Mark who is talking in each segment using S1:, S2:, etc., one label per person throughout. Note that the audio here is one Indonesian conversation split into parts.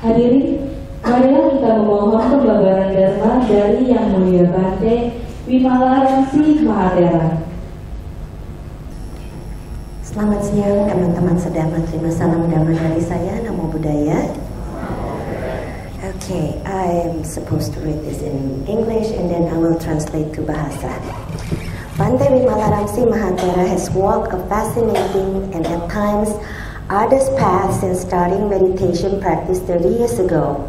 S1: Hadirin, marilah kita memohon pembabaran Dharma dari Yang Mulia Bante Wimalaramsi Mahatera.
S2: Selamat siang teman-teman sedama, terima salam Dhamma dari saya, Namo Buddhaya. Okay, I am supposed to read this in English and then I will translate to Bahasa. Bante Wimalaramsi Mahatera has walked a fascinating and at times arduous path since starting meditation practice 30 years ago,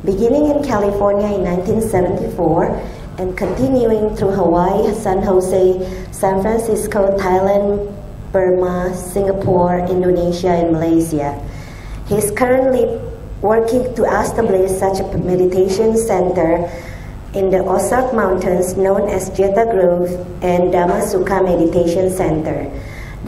S2: beginning in California in 1974 and continuing through Hawaii, San Jose, San Francisco, Thailand, Burma, Singapore, Indonesia, and Malaysia. He is currently working to establish such a meditation center in the Ozark Mountains known as Jeta Grove and Dhamma Sukha Meditation Center.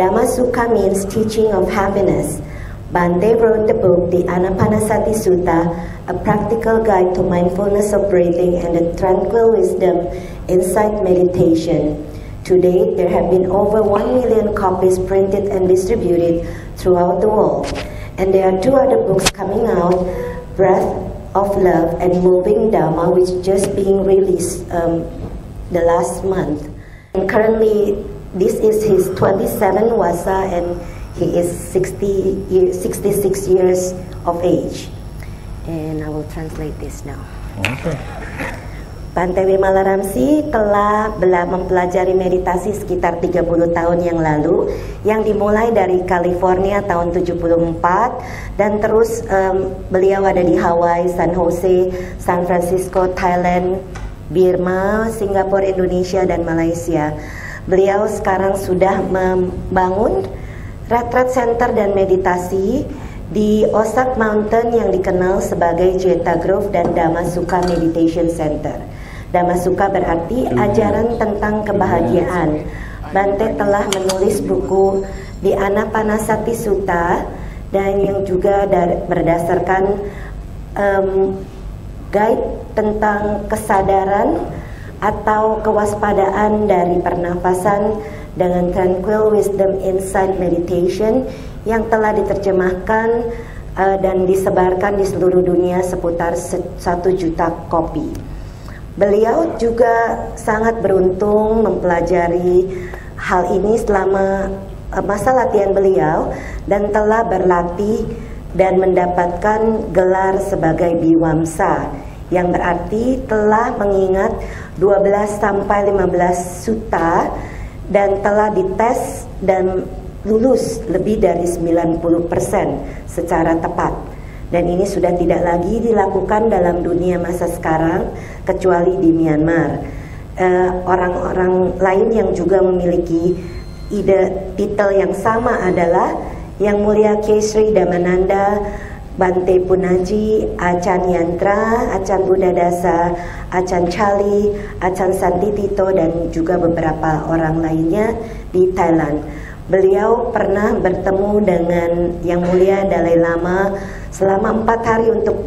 S2: Dhamma Sukha means teaching of happiness. Bante wrote the book, the Anapanasati Sutta, a practical guide to mindfulness of breathing and the tranquil wisdom inside meditation. To date, there have been over 1 million copies printed and distributed throughout the world. And there are 2 other books coming out, Breath of Love and Moving Dhamma, which just being released the last month. And currently, this is his 27th wasa and he is 66 years of age. And I will translate this now.
S3: Okay.
S2: Bante Wimalaramsi telah mempelajari meditasi sekitar 30 tahun yang lalu, yang dimulai dari California tahun 74 dan terus beliau ada di Hawaii, San Jose, San Francisco, Thailand, Burma, Singapura, Indonesia, dan Malaysia. Beliau sekarang sudah membangun retreat center dan meditasi di Ozark Mountain yang dikenal sebagai Jeta Grove dan Dhamma Sukha Meditation Center. Dhamma Sukha berarti ajaran tentang kebahagiaan. Bante telah menulis buku di Anapanasati Sutta dan yang juga berdasarkan guide tentang kesadaran atau kewaspadaan dari pernafasan dengan tranquil wisdom inside meditation yang telah diterjemahkan dan disebarkan di seluruh dunia seputar 1 juta kopi. Beliau juga sangat beruntung mempelajari hal ini selama masa latihan beliau dan telah berlatih dan mendapatkan gelar sebagai Biwamsa yang berarti telah mengingat 12 sampai 15 sutta dan telah dites dan lulus lebih dari 90% secara tepat. Dan ini sudah tidak lagi dilakukan dalam dunia masa sekarang kecuali di Myanmar. Orang-orang lain yang juga memiliki titel yang sama adalah Yang Mulia Kesri Dhammananda, Bante Punaji, Achan Yantra, Achan Buddhadasa, Achan Chali, Achan Santitito, dan juga beberapa orang lainnya di Thailand. Beliau pernah bertemu dengan Yang Mulia Dalai Lama selama 4 hari untuk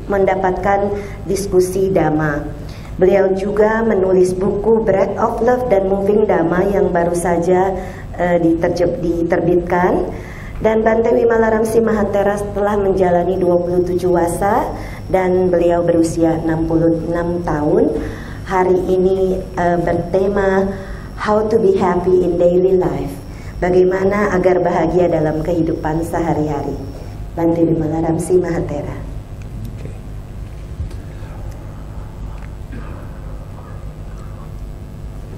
S2: mendapatkan diskusi Dhamma. Beliau juga menulis buku Breath of Love dan Moving Dhamma yang baru saja diterbitkan. Dan Bante Wimalaramsi Mahatera telah menjalani 27 wasa dan beliau berusia 66 tahun. Hari ini bertema How to be happy in daily life. Bagaimana agar bahagia dalam kehidupan sehari-hari. Bante Wimalaramsi Mahatera.
S3: Okay.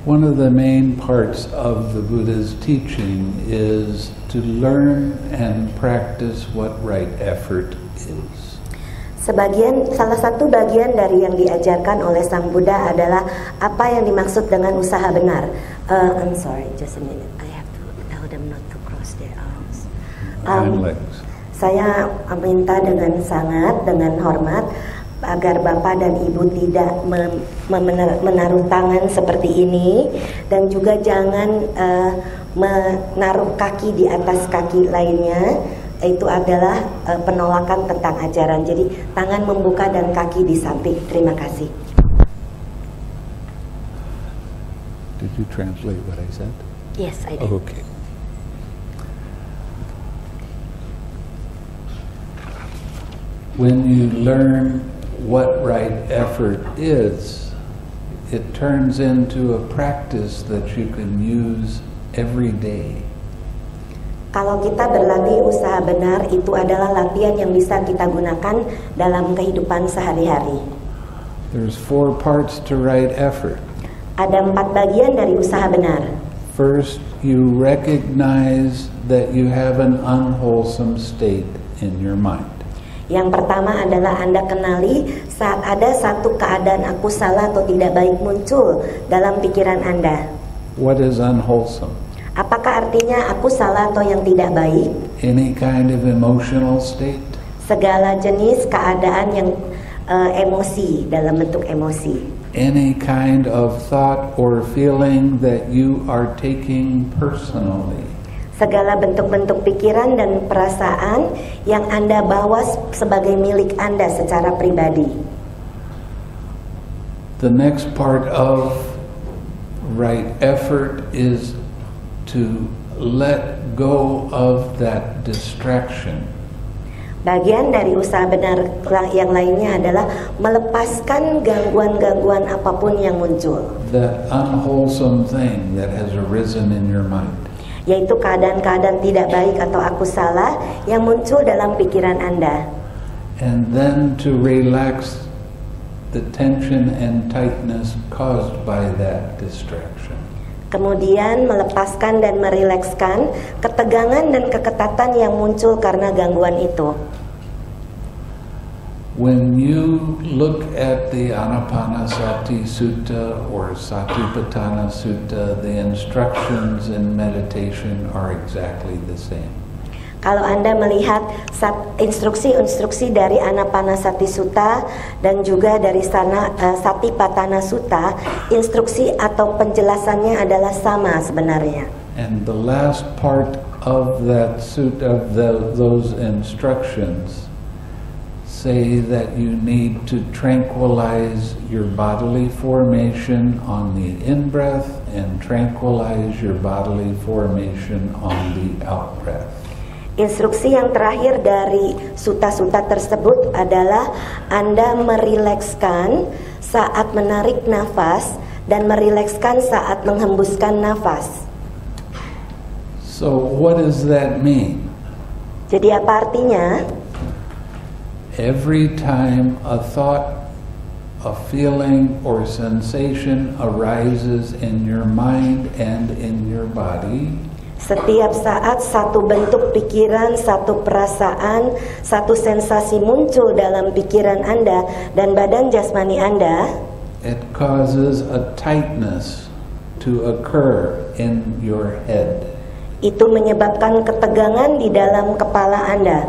S3: One of the main parts of the Buddha's teaching is to learn and practice what right effort is.
S2: Salah satu bagian dari yang diajarkan oleh Sang Buddha adalah apa yang dimaksud dengan usaha benar. I'm sorry, just a minute. I have to tell them not to cross their arms. Saya minta dengan hormat agar Bapak dan Ibu tidak menaruh tangan seperti ini dan juga jangan menaruh kaki di atas kaki lainnya. Itu adalah penolakan tentang ajaran. Jadi tangan membuka dan kaki di samping. Terima kasih.
S3: To Did you translate what I said?
S2: Yes, I did.
S3: Okay. When you learn what right effort is, it turns into a practice that you can use every day.
S2: Kalau kita berlatih usaha benar, itu adalah latihan yang bisa kita gunakan dalam kehidupan sehari-hari.
S3: There's 4 parts to right effort.
S2: Ada 4 bagian dari usaha benar.
S3: First, you recognize that you have an unwholesome state in your mind.
S2: Yang pertama adalah Anda kenali saat ada satu keadaan aku salah atau tidak baik muncul dalam pikiran Anda.
S3: What is unwholesome?
S2: Apakah artinya aku salah atau yang tidak baik?
S3: Any kind of emotional state?
S2: Segala jenis keadaan yang emosi, dalam bentuk emosi.
S3: Any kind of thought or feeling that you are taking personally.
S2: Segala bentuk-bentuk pikiran dan perasaan yang Anda bawa sebagai milik Anda secara pribadi.
S3: The next part of right effort is to let go of that distraction.
S2: Bagian dari usaha benar yang lainnya adalah melepaskan gangguan-gangguan apapun yang muncul.
S3: That unwholesome thing that has arisen in your mind.
S2: Yaitu keadaan-keadaan tidak baik atau aku salah yang muncul dalam pikiran Anda.
S3: And then to relax the tension and tightness caused by that distraction.
S2: Kemudian melepaskan dan merilekskan ketegangan dan keketatan yang muncul karena gangguan itu.
S3: When you look at the Anapanasati Sutta or Satipatthana Sutta, the instructions in meditation are exactly the same.
S2: Kalau Anda melihat instruksi-instruksi dari Anapanasati Sutta dan juga dari Satipatthana Sutta, instruksi atau penjelasannya adalah sama sebenarnya.
S3: And the last part of that sutta, of those instructions, say that you need to tranquilize your bodily formation on the in-breath and tranquilize your bodily formation on the out-breath.
S2: Instruksi yang terakhir dari sutta-sutta tersebut adalah Anda merilekskan saat menarik nafas dan merilekskan saat menghembuskan nafas.
S3: So what does that mean?
S2: Jadi apa artinya?
S3: Every time a thought, a feeling, or sensation arises in your mind and in your body,
S2: Setiap saat satu bentuk pikiran, satu perasaan, satu sensasi muncul dalam pikiran Anda dan badan jasmani Anda,
S3: it causes a tightness to occur in your head.
S2: itu menyebabkan ketegangan di dalam kepala Anda.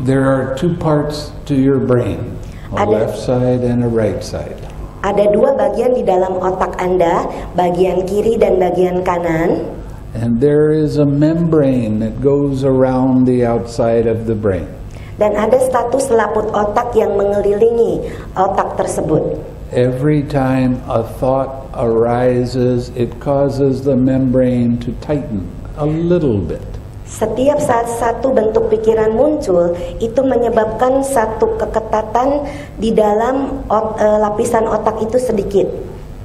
S3: There are 2 parts to your brain, a left side and a right side.
S2: Ada 2 bagian di dalam otak Anda, bagian kiri dan bagian kanan.
S3: And there is a membrane that goes around the outside of the brain.
S2: Dan ada status selaput otak yang mengelilingi otak tersebut.
S3: Every time a thought arises, it causes the membrane to tighten a little bit.
S2: Setiap saat satu bentuk pikiran muncul, itu menyebabkan satu keketatan di dalam lapisan otak itu sedikit.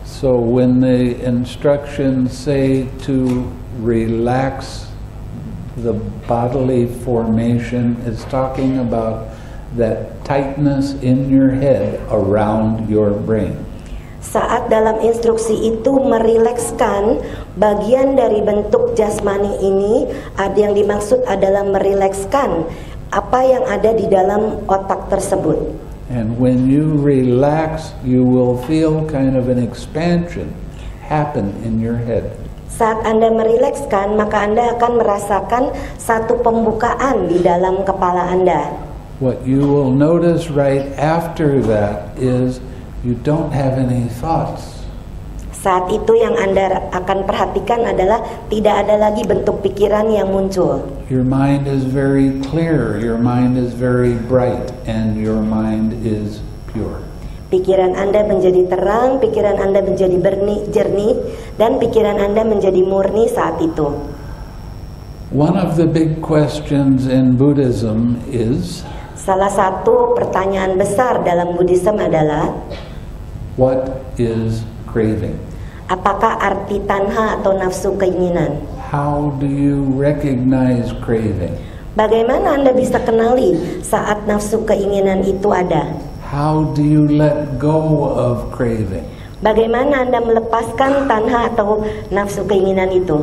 S3: So when the instructions say to relax the bodily formation, it's talking about that tightness in your head around your brain.
S2: Saat dalam instruksi itu merilekskan bagian dari bentuk jasmani ini, ada yang dimaksud adalah merilekskan apa yang ada di dalam otak tersebut.
S3: And when you relax, you will feel kind of an expansion happen in your head.
S2: Saat Anda merilekskan, maka Anda akan merasakan satu pembukaan di dalam kepala Anda.
S3: What you will notice right after that is you don't have any thoughts.
S2: Saat itu yang Anda akan perhatikan adalah tidak ada lagi bentuk pikiran yang muncul.
S3: Your mind is very clear, your mind is very bright, and your mind is pure.
S2: Pikiran Anda menjadi terang, pikiran Anda menjadi jernih, dan pikiran Anda menjadi murni saat itu.
S3: One of the big questions in Buddhism is,
S2: Salah satu pertanyaan besar dalam Buddhism adalah,
S3: what is craving?
S2: apakah arti tanha atau nafsu keinginan?
S3: How do you recognize craving?
S2: Bagaimana Anda bisa kenali saat nafsu keinginan itu ada?
S3: How do you let go of craving?
S2: Bagaimana Anda melepaskan tanha atau nafsu keinginan itu?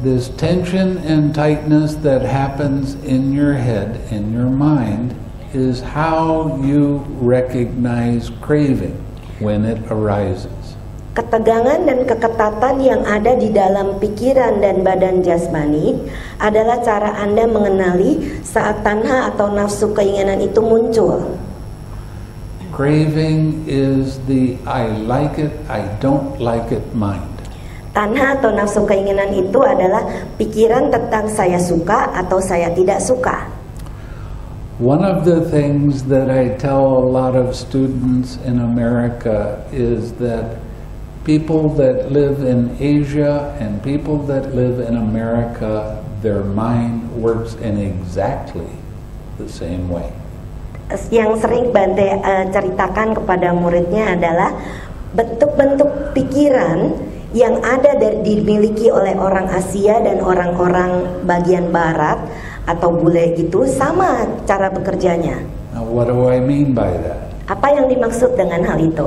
S3: This tension and tightness that happens in your head, in your mind, is how you recognize craving when it arises.
S2: Ketegangan dan keketatan yang ada di dalam pikiran dan badan jasmani adalah cara Anda mengenali saat tanha atau nafsu keinginan itu muncul.
S3: Craving is the I like it, I don't like it mind.
S2: Tanha atau nafsu keinginan itu adalah pikiran tentang saya suka atau saya tidak suka.
S3: One of the things that I tell a lot of students in America is that people that live in Asia and people that live in America, their mind works in exactly the same way.
S2: Yang sering Bante ceritakan kepada muridnya adalah bentuk-bentuk pikiran yang ada dimiliki oleh orang Asia dan orang-orang bagian barat atau bule itu sama cara bekerjanya.
S3: Now, what do I mean by that?
S2: Apa yang dimaksud dengan hal itu?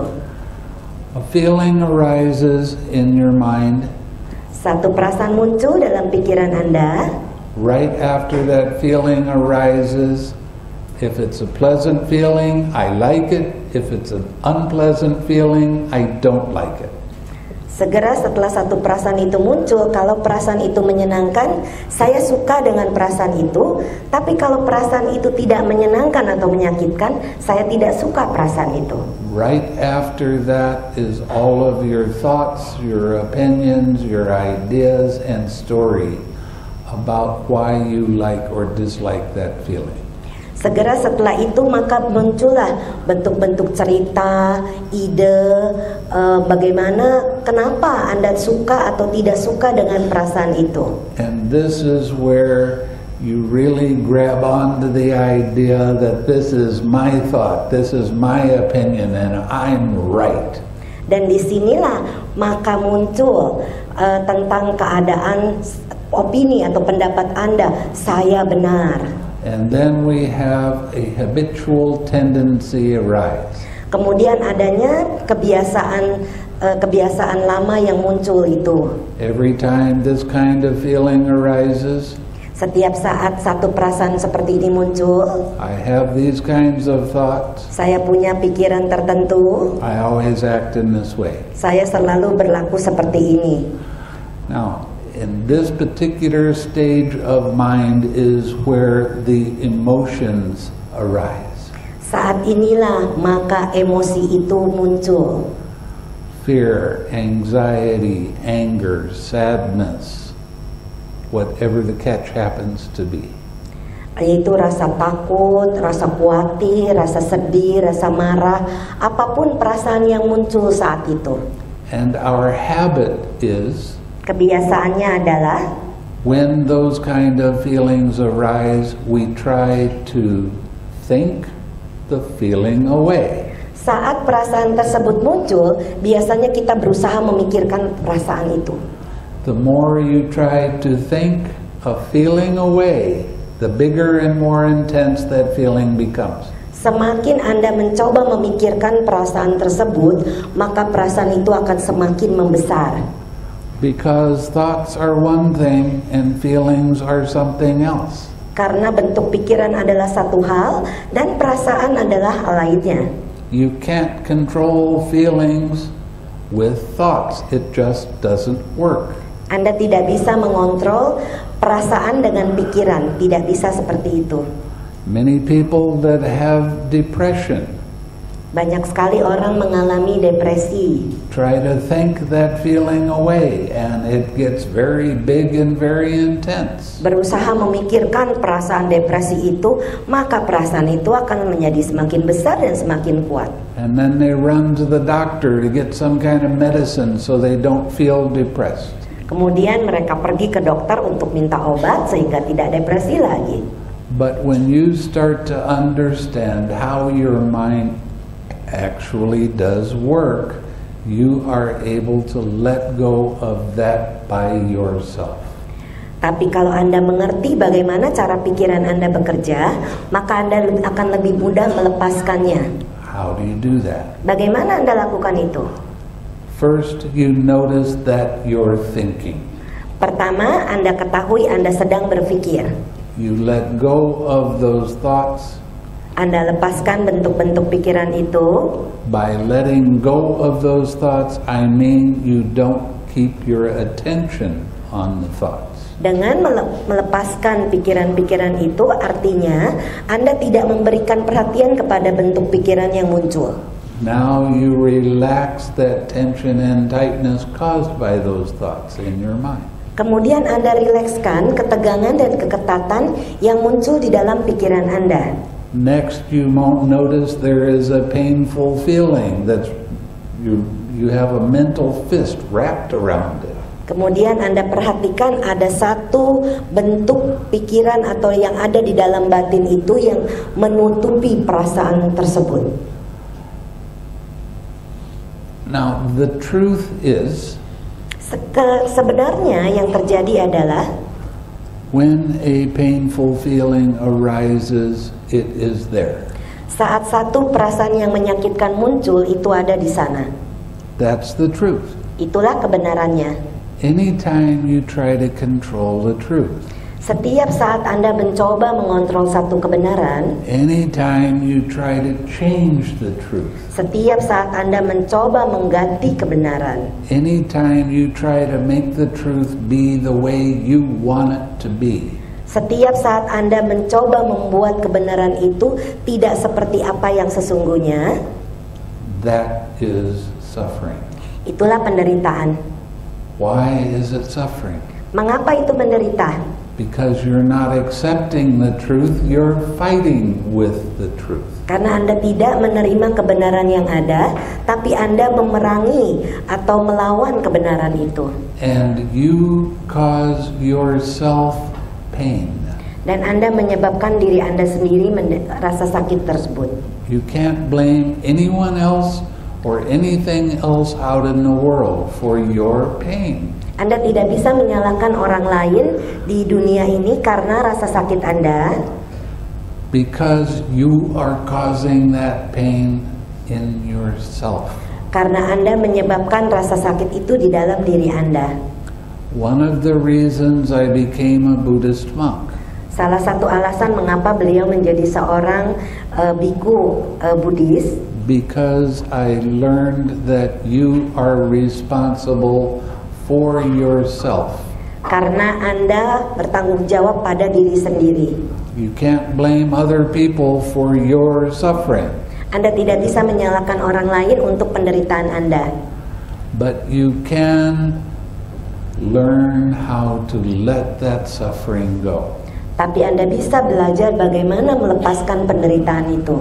S3: A feeling arises in your mind.
S2: Satu perasaan muncul dalam pikiran Anda.
S3: Right after that feeling arises, if it's a pleasant feeling, I like it. If it's an unpleasant feeling, I don't like it.
S2: Segera setelah satu perasaan itu muncul, kalau perasaan itu menyenangkan, saya suka dengan perasaan itu. Tapi kalau perasaan itu tidak menyenangkan atau menyakitkan, saya tidak suka perasaan itu.
S3: Right after that is all of your thoughts, your opinions, your ideas, and story about why you like or dislike that feeling.
S2: Segera setelah itu maka muncullah bentuk-bentuk cerita, ide, bagaimana, kenapa Anda suka atau tidak suka dengan perasaan itu.
S3: And this is where you really grab onto the idea that this is my thought, this is my opinion, and I'm right.
S2: Dan disinilah maka muncul tentang keadaan opini atau pendapat Anda, saya benar.
S3: And then we have a habitual tendency arise.
S2: Kemudian adanya kebiasaan lama yang muncul itu.
S3: Every time this kind of feeling arises,
S2: Setiap saat satu perasaan seperti ini muncul,
S3: I have these kinds of thoughts.
S2: saya punya pikiran tertentu,
S3: I always act in this way.
S2: saya selalu berlaku seperti ini.
S3: Now, in this particular stage of mind is where the emotions arise.
S2: Saat inilah maka emosi itu muncul.
S3: Fear, anxiety, anger, sadness, whatever the catch happens to be.
S2: Yaitu rasa takut, rasa khawatir, rasa sedih, rasa marah, apapun perasaan yang muncul saat itu.
S3: And our habit is,
S2: Kebiasaannya adalah
S3: when those kind of feelings arise, we try to think the feeling away.
S2: saat perasaan tersebut muncul, biasanya kita berusaha memikirkan perasaan itu.
S3: The more you try to think a feeling away, the bigger and more intense that feeling becomes.
S2: Semakin Anda mencoba memikirkan perasaan tersebut, maka perasaan itu akan semakin membesar.
S3: Because thoughts are one thing and feelings are something else.
S2: Karena bentuk pikiran adalah satu hal dan perasaan adalah hal lainnya.
S3: You can't control feelings with thoughts. It just doesn't work.
S2: Anda tidak bisa mengontrol perasaan dengan pikiran, tidak bisa seperti itu.
S3: Many people that have depression
S2: Banyak sekali orang mengalami depresi.
S3: Try to think that feeling away, and it gets very big and very intense.
S2: Berusaha memikirkan perasaan depresi itu, maka perasaan itu akan menjadi semakin besar dan semakin kuat.
S3: And then they run to the doctor to get some kind of medicine so they don't feel depressed.
S2: Kemudian mereka pergi ke dokter untuk minta obat sehingga tidak depresi lagi.
S3: But when you start to understand how your mind actually does work, you are able to let go of that by yourself.
S2: Tapi kalau Anda mengerti bagaimana cara pikiran Anda bekerja, maka Anda akan lebih mudah melepaskannya.
S3: How do you do that?
S2: Bagaimana Anda lakukan itu?
S3: First, you notice that you're thinking.
S2: Pertama, Anda ketahui Anda sedang berpikir.
S3: You let go of those thoughts.
S2: Anda lepaskan bentuk-bentuk pikiran itu.
S3: By letting go of those thoughts, I mean you don't keep your attention on the thoughts.
S2: Dengan melepaskan pikiran-pikiran itu artinya Anda tidak memberikan perhatian kepada bentuk pikiran yang muncul.
S3: Now you relax that tension and tightness caused by those thoughts in your mind.
S2: Kemudian Anda rilekskan ketegangan dan keketatan yang muncul di dalam pikiran Anda.
S3: Next, you won't notice there is a painful feeling that's you have a mental fist wrapped around it.
S2: Kemudian Anda perhatikan ada satu bentuk pikiran atau yang ada di dalam batin itu yang menutupi perasaan tersebut.
S3: Now, the truth is,
S2: sebenarnya yang terjadi adalah
S3: when a painful feeling arises, it is there.
S2: saat satu perasaan yang menyakitkan muncul, itu ada di sana.
S3: That's the truth.
S2: Itulah kebenarannya.
S3: Anytime you try to control the truth,
S2: Setiap saat Anda mencoba mengontrol satu kebenaran,
S3: anytime you try to change the truth,
S2: setiap saat Anda mencoba mengganti kebenaran,
S3: anytime you try to make the truth be the way you want it to be,
S2: setiap saat Anda mencoba membuat kebenaran itu tidak seperti apa yang sesungguhnya,
S3: that is suffering.
S2: itulah penderitaan.
S3: Why is it suffering?
S2: Mengapa itu menderita?
S3: Because you're not accepting the truth, you're fighting with the truth.
S2: Karena Anda tidak menerima kebenaran yang ada, tapi Anda memerangi atau melawan kebenaran itu.
S3: And you cause yourself pain.
S2: Dan Anda menyebabkan diri Anda sendiri rasa sakit tersebut.
S3: You can't blame anyone else or anything else out in the world for your pain.
S2: Anda tidak bisa menyalahkan orang lain di dunia ini karena rasa sakit Anda,
S3: because you are causing that pain in yourself.
S2: Karena Anda menyebabkan rasa sakit itu di dalam diri Anda.
S3: One of the reasons I became a Buddhist monk,
S2: Salah satu alasan mengapa beliau menjadi seorang biku Buddhis,
S3: because I learned that you are responsible for yourself.
S2: karena Anda bertanggung jawab pada diri sendiri.
S3: You can't blame other people for your suffering,
S2: Anda tidak bisa menyalahkan orang lain untuk penderitaan Anda.
S3: but you can learn how to let that suffering go.
S2: Tapi Anda bisa belajar bagaimana melepaskan penderitaan itu.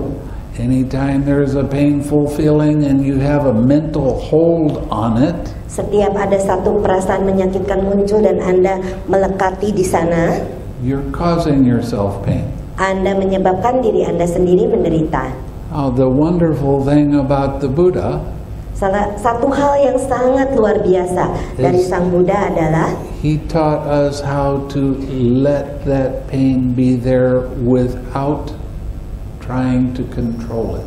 S3: Anytime there's a painful feeling and you have a mental hold on it,
S2: Setiap ada satu perasaan menyakitkan muncul dan Anda melekati di sana,
S3: you're causing yourself pain.
S2: Anda menyebabkan diri Anda sendiri menderita.
S3: Oh, the wonderful thing about the Buddha,
S2: Salah satu hal yang sangat luar biasa dari Sang Buddha adalah
S3: he taught us how to let that pain be there without trying to control it.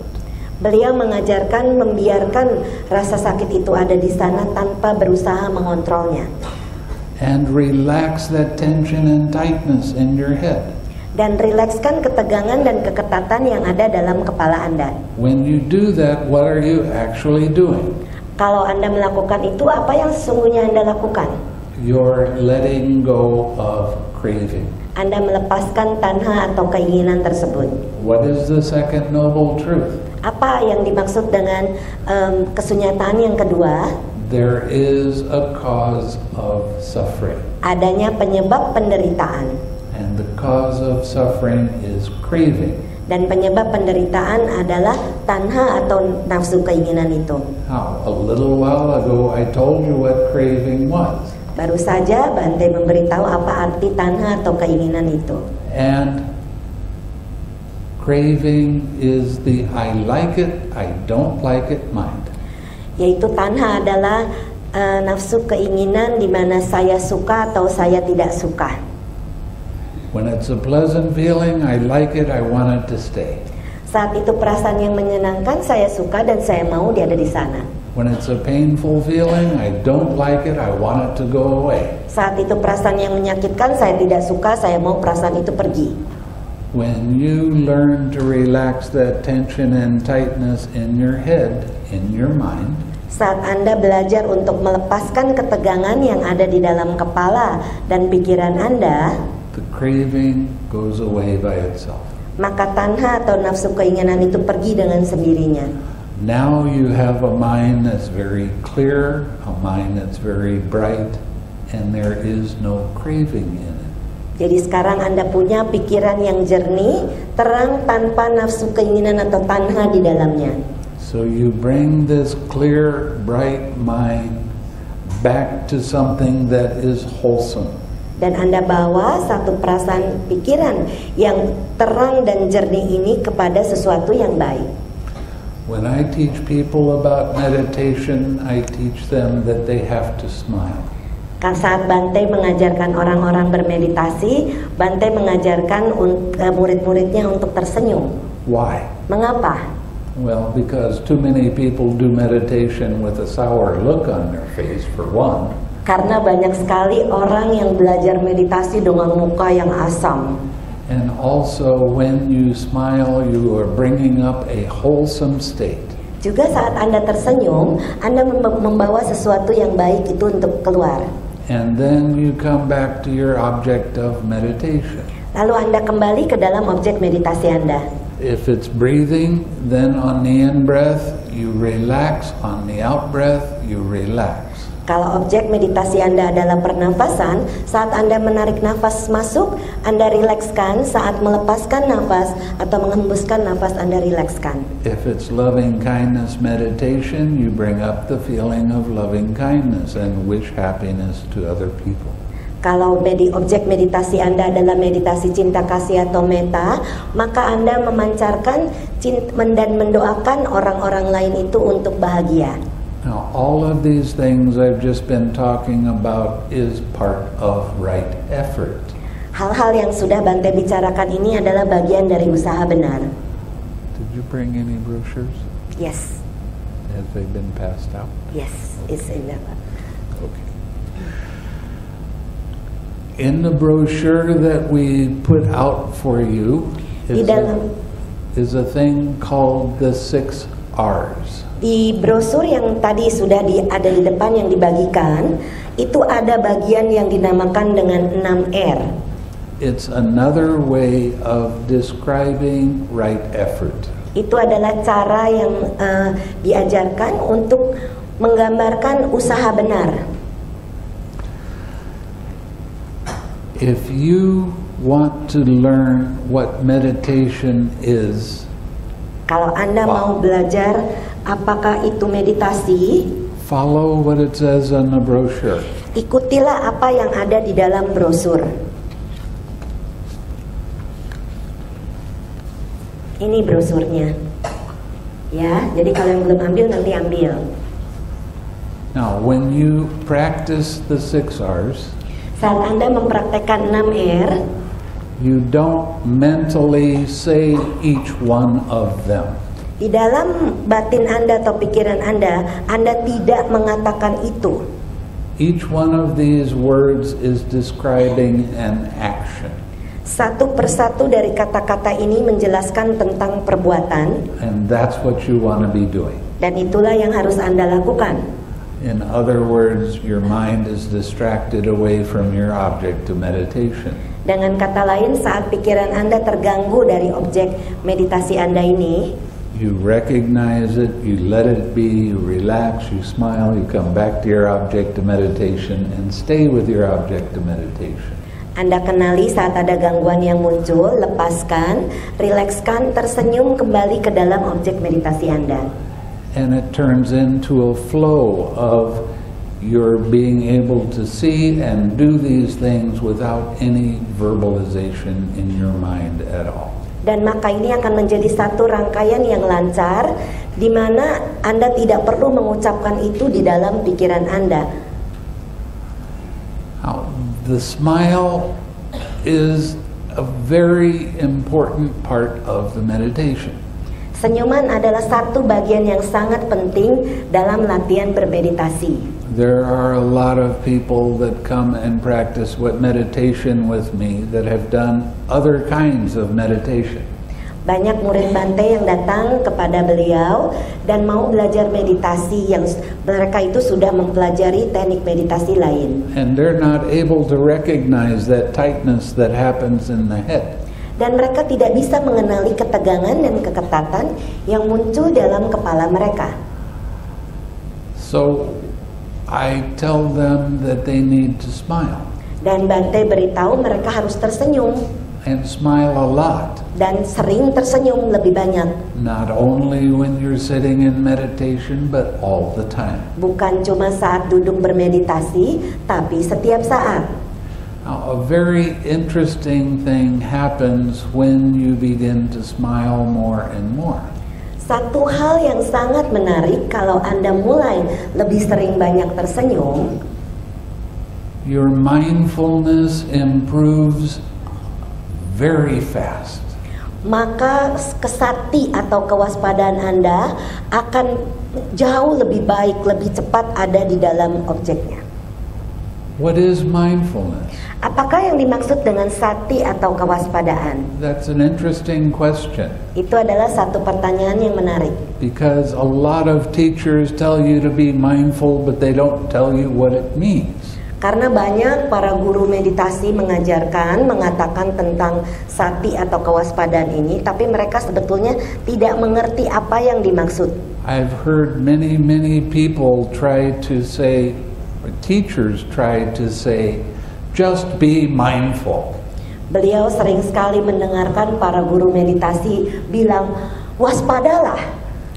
S2: beliau mengajarkan membiarkan rasa sakit itu ada di sana tanpa berusaha mengontrolnya.
S3: And relax that tension and tightness in your head.
S2: Dan rilekskan ketegangan dan keketatan yang ada dalam kepala Anda.
S3: When you do that, what are you actually doing?
S2: Kalau Anda melakukan itu, apa yang sesungguhnya Anda lakukan?
S3: You're letting go of craving.
S2: Anda melepaskan tanha atau keinginan tersebut.
S3: What is the second noble truth?
S2: Apa yang dimaksud dengan kesunyataan yang kedua?
S3: There is a cause of suffering.
S2: Adanya penyebab penderitaan.
S3: And the cause of suffering is craving.
S2: Dan penyebab penderitaan adalah tanha atau nafsu keinginan itu.
S3: Now, a little while ago I told you what craving was.
S2: Baru saja Bante memberitahu apa arti tanha atau keinginan itu.
S3: And craving is the I like it, I don't like it mind.
S2: Yaitu tanha adalah nafsu keinginan di mana saya suka atau saya tidak suka.
S3: When it's a pleasant feeling, I like it, I want it to stay.
S2: Saat itu perasaan yang menyenangkan, saya suka dan saya mau dia ada di sana.
S3: When it's a painful feeling, I don't like it, I want it to go away.
S2: Saat itu perasaan yang menyakitkan, saya tidak suka, saya mau perasaan itu pergi.
S3: When you learn to relax that tension and tightness in your head, in your mind,
S2: saat Anda belajar untuk melepaskan ketegangan yang ada di dalam kepala dan pikiran Anda,
S3: the craving goes away by itself.
S2: maka tanha atau nafsu keinginan itu pergi dengan sendirinya.
S3: Now you have a mind that's very clear, a mind that's very bright, and there is no craving in it.
S2: Jadi sekarang Anda punya pikiran yang jernih, terang tanpa nafsu keinginan atau tanha di dalamnya.
S3: So you bring this clear, bright mind back to something that is wholesome.
S2: Dan Anda bawa satu perasaan pikiran yang terang dan jernih ini kepada sesuatu yang baik.
S3: When I teach people about meditation, I teach them that they have to smile.
S2: Saat Bante mengajarkan orang-orang bermeditasi, Bante mengajarkan murid-muridnya untuk tersenyum.
S3: Why?
S2: Mengapa?
S3: Well, because too many people do meditation with a sour look on their face, for one.
S2: Karena banyak sekali orang yang belajar meditasi dengan muka yang asam.
S3: And also, when you smile, you are bringing up a wholesome state.
S2: Juga saat Anda tersenyum, Anda membawa sesuatu yang baik itu untuk keluar.
S3: And then you come back to your object of meditation.
S2: Lalu Anda kembali ke dalam objek meditasi Anda.
S3: If it's breathing, then on the in-breath, you relax. On the out-breath, you relax.
S2: Kalau objek meditasi Anda adalah pernafasan, saat Anda menarik nafas masuk, Anda rilekskan. Saat melepaskan nafas atau menghembuskan nafas, Anda rilekskan.
S3: If it's loving kindness meditation, you bring up the feeling of loving kindness and wish happiness to other people.
S2: Kalau objek meditasi Anda adalah meditasi cinta kasih atau metta, maka Anda memancarkan dan mendoakan orang-orang lain itu untuk bahagia.
S3: Now, all of these things I've just been talking about is part of right effort.
S2: Hal-hal yang sudah Bante bicarakan ini adalah bagian dari usaha benar.
S3: Did you bring any brochures?
S2: Yes,
S3: Have they been passed out?
S2: yes, it's in the...
S3: Okay. In the brochure that we put out for you
S2: Di dalam
S3: is a thing called the 6 R's.
S2: Di brosur yang tadi sudah ada di depan yang dibagikan, itu ada bagian yang dinamakan dengan 6R.
S3: It's another way of describing right effort.
S2: Itu adalah cara yang diajarkan untuk menggambarkan usaha benar.
S3: If you want to learn what meditation is,
S2: Kalau Anda mau belajar apakah itu meditasi,
S3: follow what it says on the brochure.
S2: ikutilah apa yang ada di dalam brosur. Ini brosurnya. Ya, jadi kalau yang belum ambil nanti ambil.
S3: Now, when you practice the 6 R's,
S2: Saat Anda mempraktekkan 6R,
S3: you don't mentally say each one of them.
S2: di dalam batin Anda atau pikiran Anda tidak mengatakan itu.
S3: Each one of these words is describing an action.
S2: Satu persatu dari kata-kata ini menjelaskan tentang perbuatan,
S3: And that's what you want to be doing.
S2: dan itulah yang harus Anda lakukan.
S3: In other words, your mind is distracted away from your object of meditation.
S2: Dengan kata lain, saat pikiran Anda terganggu dari objek meditasi Anda ini,
S3: You recognize it, you let it be, you relax, you smile, you come back to your object of meditation and stay with your object of meditation.
S2: Anda kenali saat ada gangguan yang muncul, lepaskan, rilekskan, tersenyum kembali ke dalam objek meditasi Anda.
S3: And it turns into a flow of your being able to see and do these things without any verbalization in your mind at all.
S2: Dan maka ini akan menjadi satu rangkaian yang lancar, di mana Anda tidak perlu mengucapkan itu di dalam pikiran Anda.
S3: Now, the smile is a very important part of the meditation.
S2: Senyuman adalah satu bagian yang sangat penting dalam latihan bermeditasi.
S3: There are a lot of people that come and practice what meditation with me that have done other kinds of meditation.
S2: Banyak murid Bante yang datang kepada beliau dan mau belajar meditasi yang mereka itu sudah mempelajari teknik meditasi lain.
S3: And they're not able to recognize that tightness that happens in the head.
S2: Dan mereka tidak bisa mengenali ketegangan dan keketatan yang muncul dalam kepala mereka.
S3: So I tell them that they need to smile.
S2: Dan Bante beritahu mereka harus tersenyum.
S3: And smile a lot.
S2: Dan sering tersenyum lebih banyak.
S3: Not only when you're sitting in meditation, but all the time.
S2: Bukan cuma saat duduk bermeditasi, tapi setiap saat.
S3: Now, a very interesting thing happens when you begin to smile more and more.
S2: Satu hal yang sangat menarik kalau Anda mulai lebih sering banyak tersenyum,
S3: your mindfulness improves very fast.
S2: Maka kesati atau kewaspadaan Anda akan jauh lebih baik, lebih cepat ada di dalam objeknya.
S3: What is mindfulness?
S2: Apakah yang dimaksud dengan sati atau kewaspadaan?
S3: That's an interesting question.
S2: Itu adalah satu pertanyaan yang menarik.
S3: Because a lot of teachers tell you to be mindful, but they don't tell you what it means.
S2: Karena banyak para guru meditasi mengatakan tentang sati atau kewaspadaan ini, tapi mereka sebetulnya tidak mengerti apa yang dimaksud.
S3: I've heard many people try to say, teachers try to say, just be mindful.
S2: Beliau sering sekali mendengarkan para guru meditasi bilang, waspadalah.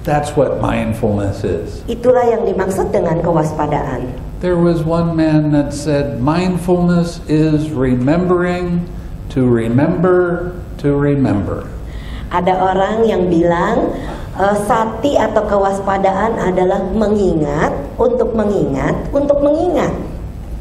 S3: That's what mindfulness is.
S2: Itulah yang dimaksud dengan kewaspadaan.
S3: There was one man that said, mindfulness is remembering to remember to remember.
S2: Ada orang yang bilang, sati atau kewaspadaan adalah mengingat, untuk mengingat, untuk mengingat.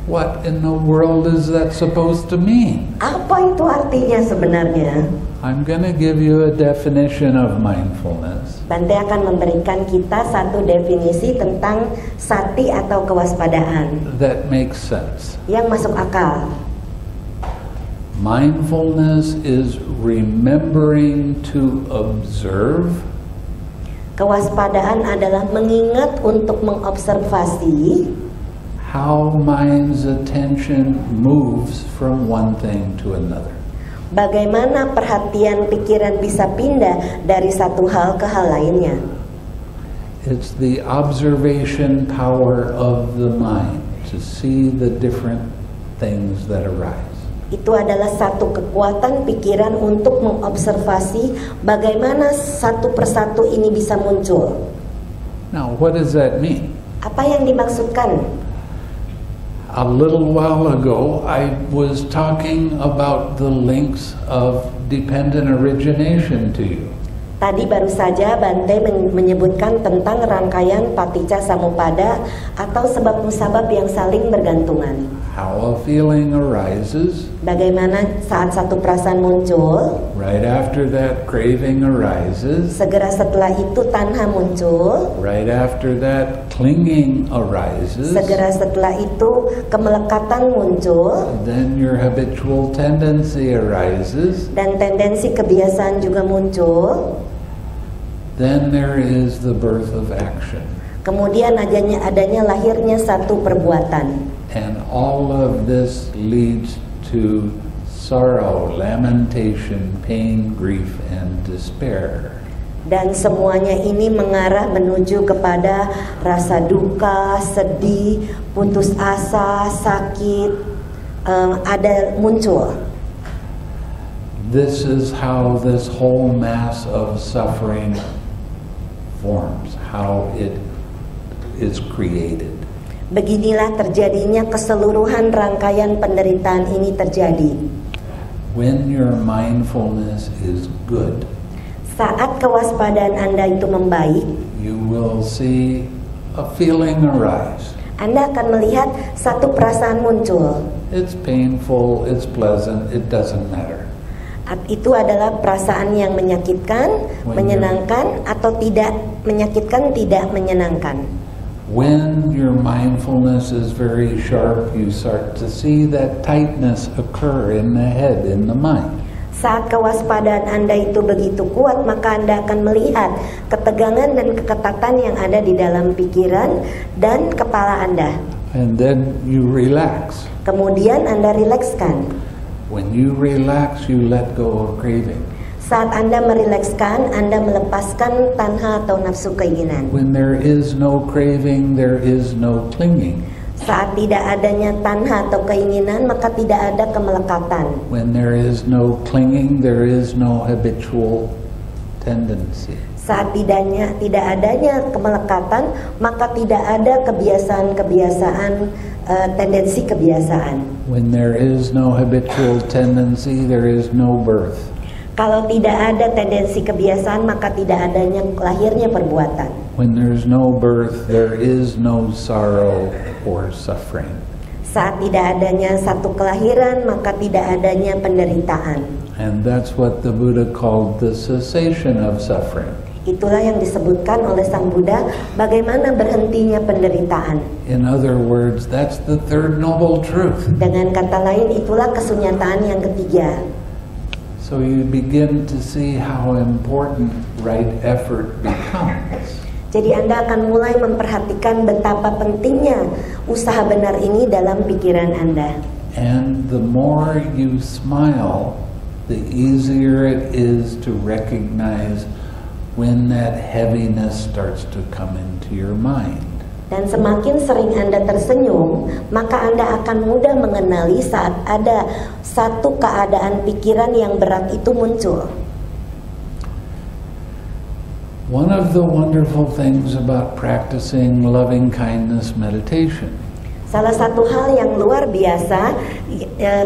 S3: What in the world is that supposed to mean?
S2: Apa itu artinya sebenarnya?
S3: I'm going to give you a definition of mindfulness.
S2: Bante akan memberikan kita satu definisi tentang sati atau kewaspadaan
S3: That makes sense.
S2: yang masuk akal.
S3: Mindfulness is remembering to observe.
S2: Kewaspadaan adalah mengingat untuk mengobservasi
S3: How mind's attention moves from one thing to another.
S2: bagaimana perhatian pikiran bisa pindah dari satu hal ke hal lainnya.
S3: It's the observation power of the mind to see the different things that arise.
S2: Itu adalah satu kekuatan pikiran untuk mengobservasi bagaimana satu persatu ini bisa muncul.
S3: Now, what does that mean?
S2: Apa yang dimaksudkan?
S3: A little while ago, I was talking about the links of dependent origination to you.
S2: Tadi baru saja Bante menyebutkan tentang rangkaian paticca samuppada atau sebab musabab yang saling bergantungan.
S3: How a feeling arises.
S2: Bagaimana saat satu perasaan muncul,
S3: Right after that, craving arises.
S2: segera setelah itu tanha muncul,
S3: Right after that, clinging arises.
S2: segera setelah itu kemelekatan muncul,
S3: Then your habitual tendency arises.
S2: dan tendensi kebiasaan juga muncul.
S3: Then there is the birth of action.
S2: Kemudian adanya lahirnya satu perbuatan.
S3: And all of this leads to sorrow, lamentation, pain, grief, and despair.
S2: Dan semuanya ini mengarah menuju kepada rasa duka, sedih, putus asa, sakit, ada muncul.
S3: This is how this whole mass of suffering forms, how it is created.
S2: Beginilah terjadinya keseluruhan rangkaian penderitaan ini terjadi.
S3: When your mindfulness is good,
S2: Saat kewaspadaan Anda itu membaik,
S3: you will see a feeling arise.
S2: Anda akan melihat satu perasaan muncul.
S3: It's painful, it's pleasant, it doesn't matter.
S2: Itu adalah perasaan yang menyakitkan, menyenangkan, atau tidak menyakitkan, tidak menyenangkan.
S3: When your mindfulness is very sharp, you start to see that tightness occur in the head, in the mind.
S2: Saat kewaspadaan Anda itu begitu kuat, maka Anda akan melihat ketegangan dan keketatan yang ada di dalam pikiran dan kepala Anda.
S3: And then you relax.
S2: Kemudian Anda rilekskan.
S3: When you relax, you let go of craving.
S2: Saat Anda merilekskan, Anda melepaskan tanha atau nafsu keinginan.
S3: When there is no craving, there is no clinging.
S2: Saat tidak adanya tanha atau keinginan, maka tidak ada kemelekatan.
S3: When there is no clinging, there is no habitual tendency.
S2: Saat tidak adanya kemelekatan, maka tidak ada kebiasaan-kebiasaan, tendensi kebiasaan.
S3: When there is no habitual tendency, there is no birth.
S2: Kalau tidak ada tendensi kebiasaan, maka tidak adanya lahirnya perbuatan.
S3: When there's no birth, there is no sorrow or suffering.
S2: Saat tidak adanya satu kelahiran, maka tidak adanya penderitaan.
S3: And that's what the Buddha called the cessation of suffering.
S2: Itulah yang disebutkan oleh Sang Buddha, bagaimana berhentinya penderitaan.
S3: In other words, that's the third noble truth.
S2: Dengan kata lain, itulah kesunyataan yang ketiga.
S3: So you begin to see how important right effort becomes.
S2: Jadi Anda akan mulai memperhatikan betapa pentingnya usaha benar ini dalam pikiran Anda.
S3: And the more you smile, the easier it is to recognize when that heaviness starts to come into your mind.
S2: Dan semakin sering Anda tersenyum, maka Anda akan mudah mengenali saat ada satu keadaan pikiran yang berat itu muncul.
S3: One of the wonderful things about practicing loving kindness meditation
S2: Salah satu hal yang luar biasa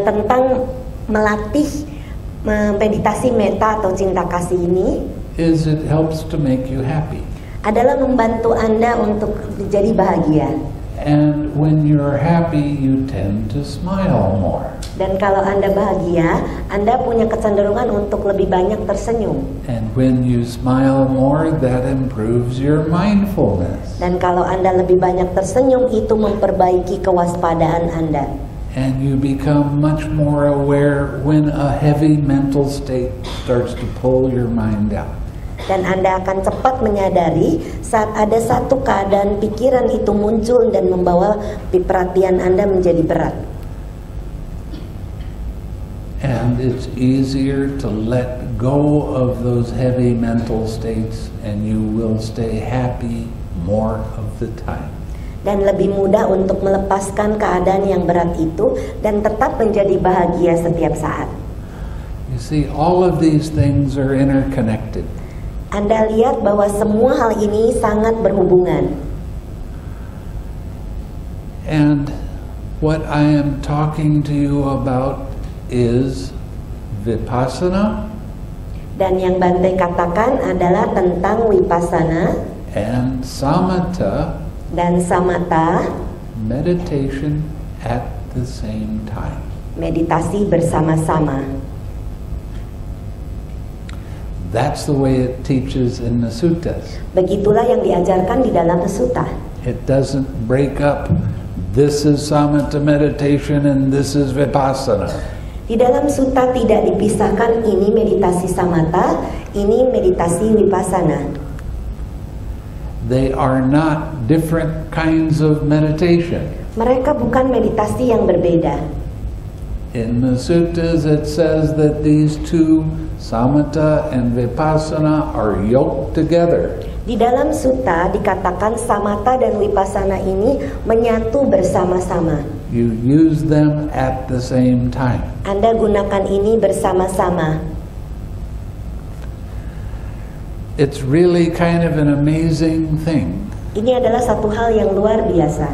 S2: tentang melatih meditasi metta atau cinta kasih ini
S3: is it helps to make you happy.
S2: adalah membantu Anda untuk menjadi bahagia.
S3: And when you're happy, you tend to smile more.
S2: Dan kalau Anda bahagia, Anda punya kecenderungan untuk lebih banyak tersenyum.
S3: And when you smile more, that improves your mindfulness.
S2: Dan kalau Anda lebih banyak tersenyum, itu memperbaiki kewaspadaan Anda.
S3: And you become much more aware when a heavy mental state starts to pull your mind out.
S2: Dan Anda akan cepat menyadari saat ada satu keadaan pikiran itu muncul dan membawa perhatian Anda menjadi berat.
S3: And it's easier to let go of those heavy mental states and you will stay happy more of the time.
S2: Dan lebih mudah untuk melepaskan keadaan yang berat itu dan tetap menjadi bahagia setiap saat.
S3: You see, all of these things are interconnected.
S2: Anda lihat bahwa semua hal ini sangat berhubungan.
S3: And what I am talking to you about is vipassana.
S2: Dan yang Bante katakan adalah tentang vipassana
S3: And samatha,
S2: dan samatha,
S3: meditation at the same time.
S2: meditasi bersama-sama.
S3: That's the way it teaches in the suttas.
S2: Begitulah yang diajarkan di dalam sutta.
S3: It doesn't break up, this is samatha meditation and this is vipassana.
S2: Di dalam sutta tidak dipisahkan ini meditasi samatha, ini meditasi vipassana.
S3: They are not not different kinds of meditation.
S2: Mereka bukan meditasi yang berbeda.
S3: In the suttas it says that these two, samatha and vipassana, are yoked together.
S2: Di dalam sutta dikatakan samatha dan vipassana ini menyatu bersama-sama.
S3: You use them at the same time.
S2: Anda gunakan ini bersama-sama.
S3: It's really kind of an amazing thing
S2: Ini adalah satu hal yang luar biasa.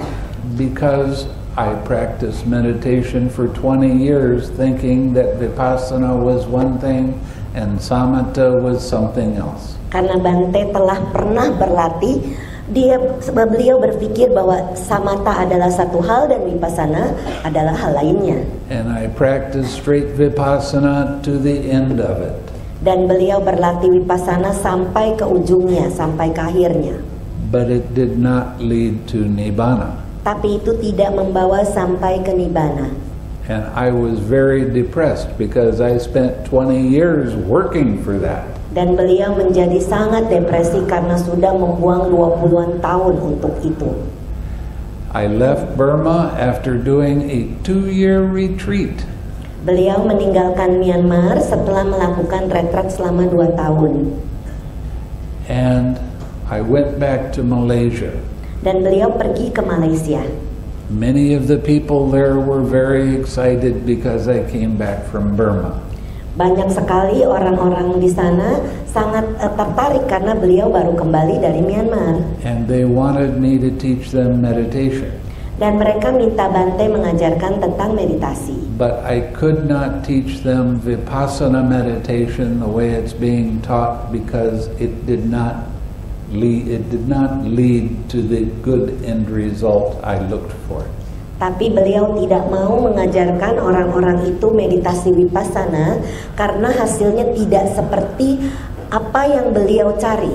S3: because I practiced meditation for 20 years thinking that vipassana was one thing and samatha was something else.
S2: Karena Bante telah pernah berlatih, beliau berpikir bahwa samatha adalah satu hal dan vipassana adalah hal lainnya.
S3: And I practiced straight vipassana to the end of it.
S2: Dan beliau berlatih vipassana sampai ke ujungnya, sampai ke akhirnya.
S3: But it did not lead to nibbana.
S2: Tapi itu tidak membawa sampai ke nibbana.
S3: And I was very depressed because I spent 20 years working for that.
S2: Dan beliau menjadi sangat depresi karena sudah membuang 20-an tahun untuk itu.
S3: I left Burma after doing a 2-year retreat.
S2: Beliau meninggalkan Myanmar setelah melakukan retret selama 2 tahun.
S3: And I went back to Malaysia.
S2: Dan beliau pergi ke Malaysia.
S3: Many of the people there were very excited because I came back from Burma.
S2: Banyak sekali orang-orang di sana sangat tertarik karena beliau baru kembali dari Myanmar.
S3: And they wanted me to teach them meditation.
S2: Dan mereka minta Bante mengajarkan tentang meditasi.
S3: But I could not teach them vipassana meditation the way it's being taught because it did not lead to the good end result I looked for.
S2: Tapi beliau tidak mau mengajarkan orang-orang itu meditasi vipassana karena hasilnya tidak seperti apa yang beliau cari.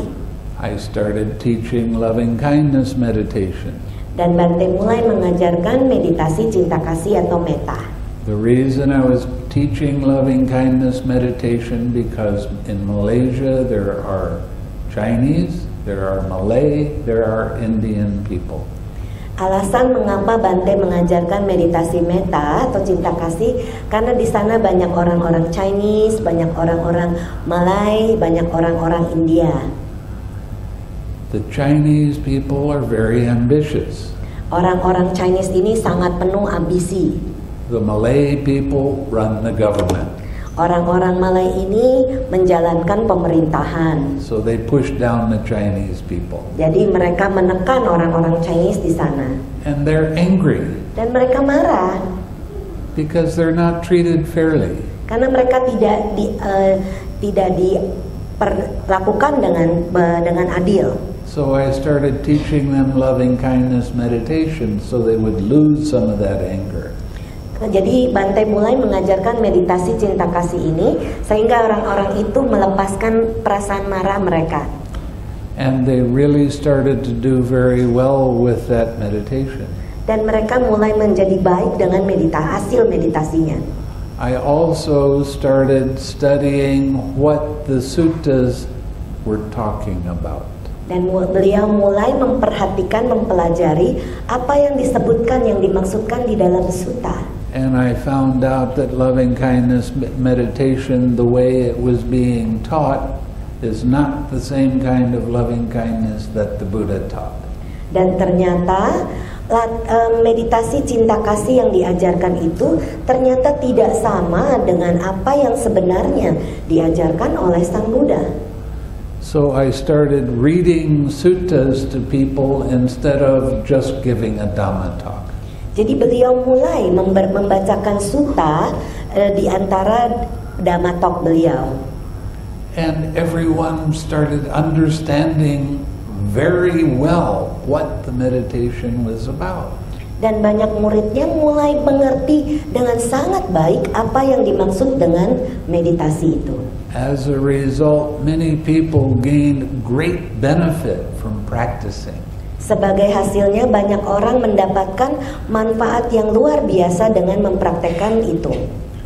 S3: I started teaching loving kindness meditation.
S2: Dan Bante mulai mengajarkan meditasi cinta kasih atau metta.
S3: The reason I was teaching loving kindness meditation because in Malaysia there are Chinese, there are Malay, there are Indian people.
S2: Alasan mengapa Bante mengajarkan meditasi metta atau cinta kasih karena di sana banyak orang-orang Chinese, banyak orang-orang Malay, banyak orang-orang India.
S3: The Chinese people are very ambitious.
S2: Orang-orang Chinese ini sangat penuh ambisi.
S3: The Malay people run the government.
S2: Orang-orang Malay ini menjalankan pemerintahan.
S3: So they push down the Chinese people.
S2: Jadi mereka menekan orang-orang Chinese di sana.
S3: And they're angry
S2: Dan mereka marah
S3: because they're not treated fairly.
S2: karena mereka tidak diperlakukan dengan adil.
S3: So I started teaching them loving kindness meditation so they would lose some of that anger.
S2: Jadi Bante mulai mengajarkan meditasi cinta kasih ini sehingga orang-orang itu melepaskan perasaan marah mereka.
S3: And they really started to do very well with that meditation.
S2: Dan mereka mulai menjadi baik dengan hasil meditasinya.
S3: I also started studying what the suttas were talking about.
S2: Dan beliau mulai memperhatikan, mempelajari apa yang disebutkan, yang dimaksudkan di dalam sutta.
S3: And I found out that loving kindness meditation, the way it was being taught, is not the same kind of loving kindness that the Buddha taught.
S2: Dan ternyata meditasi cinta kasih yang diajarkan itu ternyata tidak sama dengan apa yang sebenarnya diajarkan oleh Sang Buddha.
S3: So I started reading suttas to people instead of just giving a Dhamma talk.
S2: Jadi beliau mulai membacakan sutta di antara Dhamma talk beliau.
S3: And everyone started understanding very well what the meditation was about.
S2: Dan banyak muridnya mulai mengerti dengan sangat baik apa yang dimaksud dengan meditasi itu.
S3: As a result, many people gained great benefit from practicing.
S2: Sebagai hasilnya banyak orang mendapatkan manfaat yang luar biasa dengan mempraktekkan itu.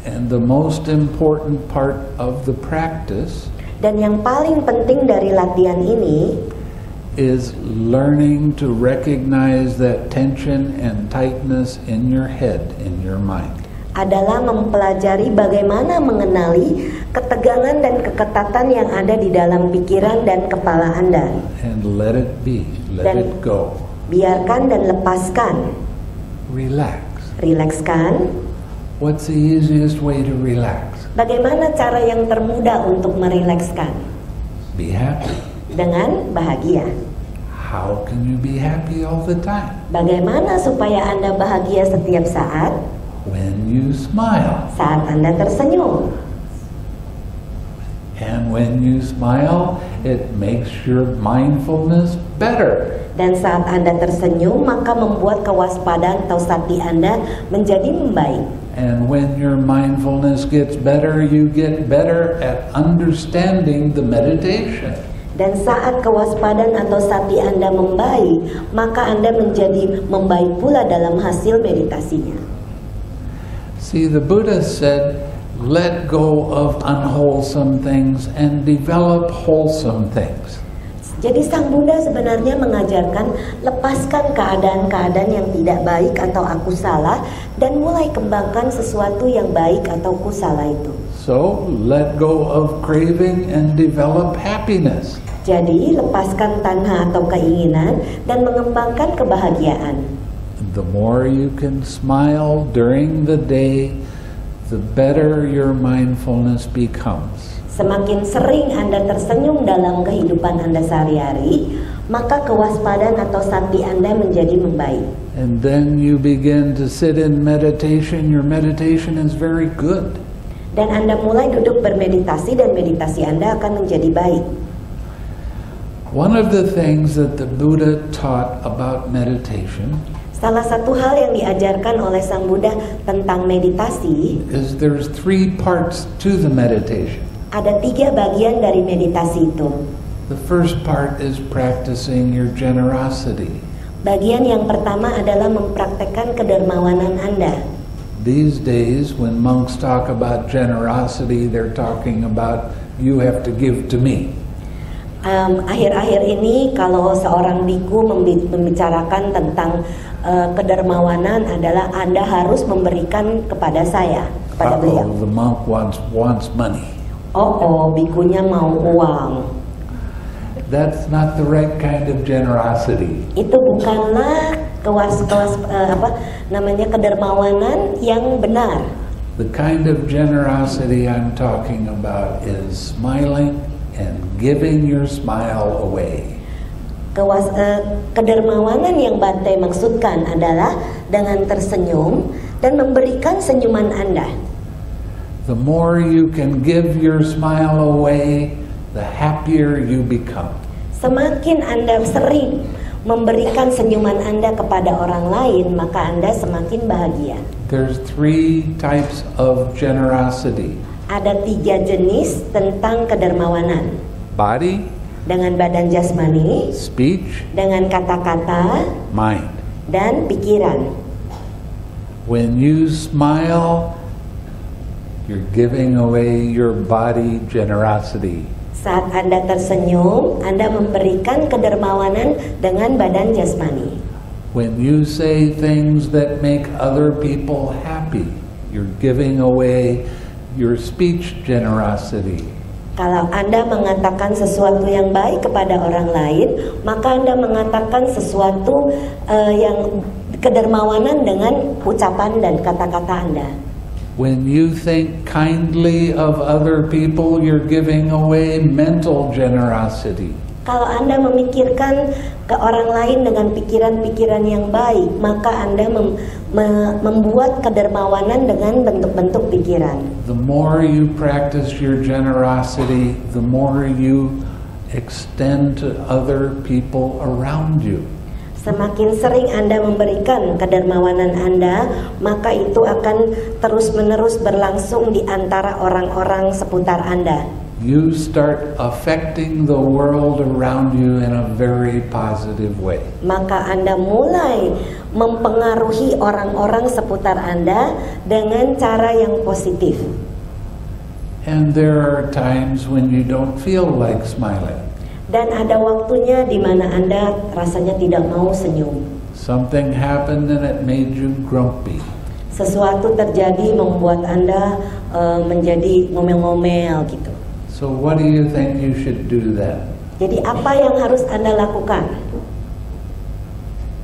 S3: And the most important part of the practice
S2: Dan yang paling penting dari latihan ini
S3: is learning to recognize that tension and tightness in your head, in your mind.
S2: Adalah mempelajari bagaimana mengenali ketegangan dan keketatan yang ada di dalam pikiran dan kepala Anda.
S3: And let it be, let it go.
S2: Biarkan dan lepaskan.
S3: Relax.
S2: Rilekskan.
S3: What's the easiest way to relax?
S2: Bagaimana cara yang termudah untuk merilekskan?
S3: Be happy.
S2: Dengan bahagia.
S3: How can you be happy all the time?
S2: Bagaimana supaya Anda bahagia setiap saat?
S3: When you smile.
S2: Saat Anda tersenyum.
S3: And when you smile, it makes your mindfulness better.
S2: Dan saat Anda tersenyum, maka membuat kewaspadaan atau sati Anda menjadi membaik.
S3: And when your mindfulness gets better, you get better at understanding the meditation.
S2: Dan saat kewaspadaan atau sati Anda membaik, maka Anda menjadi membaik pula dalam hasil meditasinya.
S3: See, the Buddha said, let go of unwholesome things and develop wholesome things.
S2: Jadi Sang Buddha sebenarnya mengajarkan lepaskan keadaan-keadaan yang tidak baik atau aku salah dan mulai kembangkan sesuatu yang baik atau kusala itu.
S3: So, let go of craving and develop happiness.
S2: Jadi lepaskan tanha atau keinginan dan mengembangkan kebahagiaan.
S3: The more you can smile during the day, the better your mindfulness becomes.
S2: Semakin sering Anda tersenyum dalam kehidupan Anda sehari-hari, maka kewaspadaan atau sati Anda menjadi membaik.
S3: And then you begin to sit in meditation. Your meditation is very good.
S2: Dan Anda mulai duduk bermeditasi dan meditasi Anda akan menjadi baik.
S3: One of the things that the Buddha taught about meditation
S2: Salah satu hal yang diajarkan oleh Sang Buddha tentang meditasi,
S3: is there's 3 parts to the meditation.
S2: ada 3 bagian dari meditasi itu.
S3: The first part is practicing your generosity.
S2: Bagian yang pertama adalah mempraktekkan kedermawanan Anda.
S3: These days, when monks talk about generosity, they're talking about you have to give to me.
S2: Akhir-akhir ini kalau seorang biku membicarakan tentang kedermawanan adalah Anda harus memberikan kepada saya, kepada beliau.
S3: The monk wants money.
S2: Bikunya mau uang.
S3: That's not the right kind of generosity.
S2: Itu bukanlah kedermawanan yang benar.
S3: The kind of generosity I'm talking about is smiling and giving your smile away.
S2: Kedermawanan yang Bante maksudkan adalah dengan tersenyum dan memberikan senyuman Anda.
S3: The more you can give your smile away, the happier you become.
S2: Semakin Anda sering memberikan senyuman Anda kepada orang lain, maka Anda semakin bahagia.
S3: There's 3 types of generosity.
S2: Ada 3 jenis tentang kedermawanan.
S3: Body,
S2: Dengan badan jasmani,
S3: speech,
S2: dengan kata-kata,
S3: mind.
S2: dan pikiran.
S3: When you smile, you're giving away your body generosity.
S2: Saat Anda tersenyum, Anda memberikan kedermawanan dengan badan jasmani.
S3: When you say things that make other people happy, you're giving away your speech generosity.
S2: Kalau Anda mengatakan sesuatu yang baik kepada orang lain, maka Anda mengatakan sesuatu yang kedermawanan dengan ucapan dan kata-kata Anda.
S3: When you think kindly of other people, you're giving away mental generosity.
S2: Kalau Anda memikirkan ke orang lain dengan pikiran-pikiran yang baik, maka Anda membuat kedermawanan dengan bentuk-bentuk pikiran.
S3: The more you practice your generosity, the more you extend to other people around you.
S2: Semakin sering Anda memberikan kedermawanan Anda, maka itu akan terus-menerus berlangsung di antara orang-orang seputar Anda.
S3: You start affecting the world around you in a very positive way.
S2: Maka Anda mulai mempengaruhi orang-orang seputar Anda dengan cara yang positif.
S3: And there are times when you don't feel like smiling.
S2: Dan ada waktunya di mana Anda rasanya tidak mau senyum.
S3: Something happened and it made you grumpy.
S2: Sesuatu terjadi membuat Anda menjadi ngomel-ngomel gitu.
S3: So what do you think you should do then?
S2: Jadi apa yang harus Anda lakukan?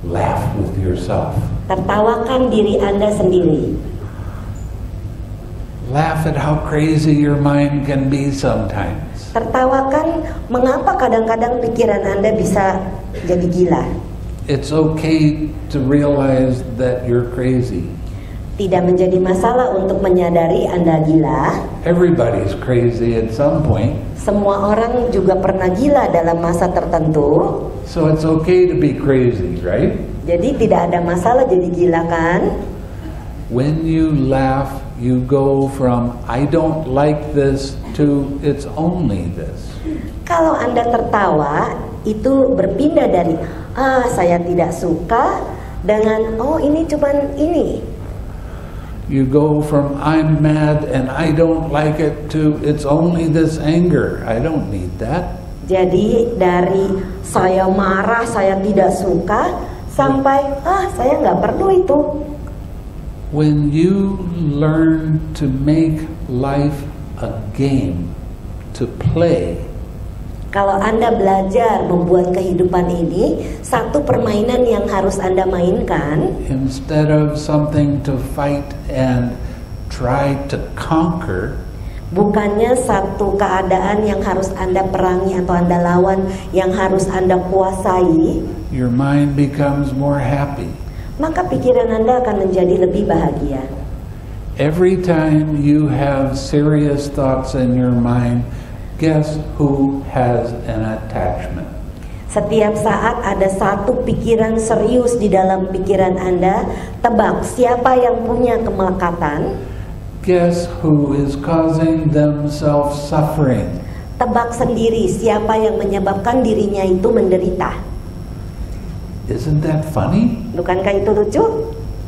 S3: Laugh with yourself.
S2: Tertawakan diri Anda sendiri.
S3: Laugh at how crazy your mind can be sometimes.
S2: Tertawakan mengapa kadang-kadang pikiran Anda bisa jadi gila.
S3: It's okay to realize that you're crazy.
S2: Tidak menjadi masalah untuk menyadari Anda gila.
S3: Everybody's crazy at some point.
S2: Semua orang juga pernah gila dalam masa tertentu.
S3: So it's okay to be crazy, right?
S2: Jadi tidak ada masalah jadi gila kan?
S3: When you laugh, you go from I don't like this to it's only this.
S2: Kalau Anda tertawa, itu berpindah dari saya tidak suka dengan ini cuman ini.
S3: You go from I'm mad and I don't like it to it's only this anger. I don't need that.
S2: Jadi dari saya marah, saya tidak suka, sampai saya nggak perlu itu.
S3: When you learn to make life a game to play,
S2: Kalau Anda belajar membuat kehidupan ini satu permainan yang harus Anda mainkan,
S3: instead of something to fight and try to conquer,
S2: bukannya satu keadaan yang harus Anda perangi atau Anda lawan, yang harus Anda kuasai,
S3: your mind becomes more happy.
S2: maka pikiran Anda akan menjadi lebih bahagia.
S3: Every time you have serious thoughts in your mind, guess who has an attachment?
S2: Setiap saat ada satu pikiran serius di dalam pikiran Anda, tebak siapa yang punya kemelekatan?
S3: Guess who is causing themselves suffering?
S2: Tebak sendiri siapa yang menyebabkan dirinya itu menderita.
S3: Isn't that funny?
S2: Bukankah itu lucu?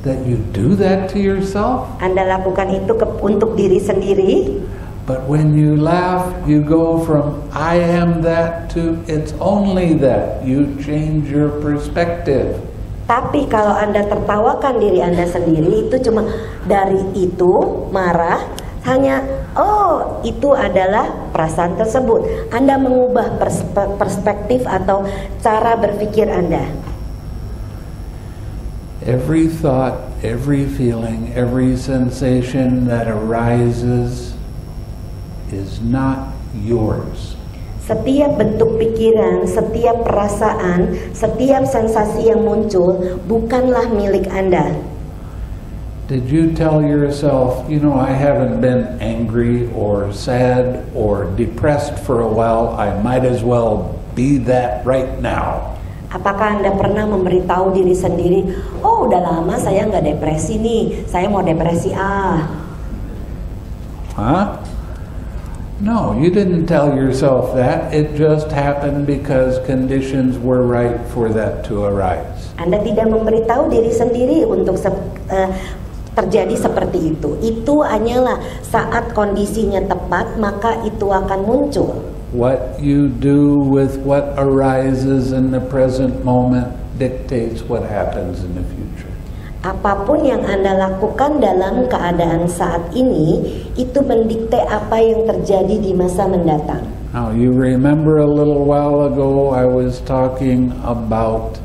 S3: That you do that to yourself?
S2: Anda lakukan itu untuk diri sendiri.
S3: But when you laugh, you go from I am that to it's only that. You change your perspective.
S2: Tapi kalau Anda tertawakan diri Anda sendiri, itu cuma dari itu marah, hanya itu adalah perasaan tersebut. Anda mengubah perspektif atau cara berpikir Anda.
S3: Every thought, every feeling, every sensation that arises is not yours.
S2: Setiap bentuk pikiran, setiap perasaan, setiap sensasi yang muncul bukanlah milik Anda.
S3: Did you tell yourself, I haven't been angry or sad or depressed for a while, I might as well be that right now?
S2: Apakah Anda pernah memberitahu diri sendiri, udah lama saya nggak depresi nih, saya mau depresi
S3: Huh? No, you didn't tell yourself that. It just happened because conditions were right for that to arise.
S2: Anda tidak memberitahu diri sendiri untuk terjadi seperti itu. Itu hanyalah saat kondisinya tepat, maka itu akan muncul.
S3: What you do with what arises in the present moment dictates what happens in the future.
S2: Apapun yang Anda lakukan dalam keadaan saat ini, itu mendikte apa yang terjadi di masa mendatang.
S3: Now, you remember a little while ago I was talking about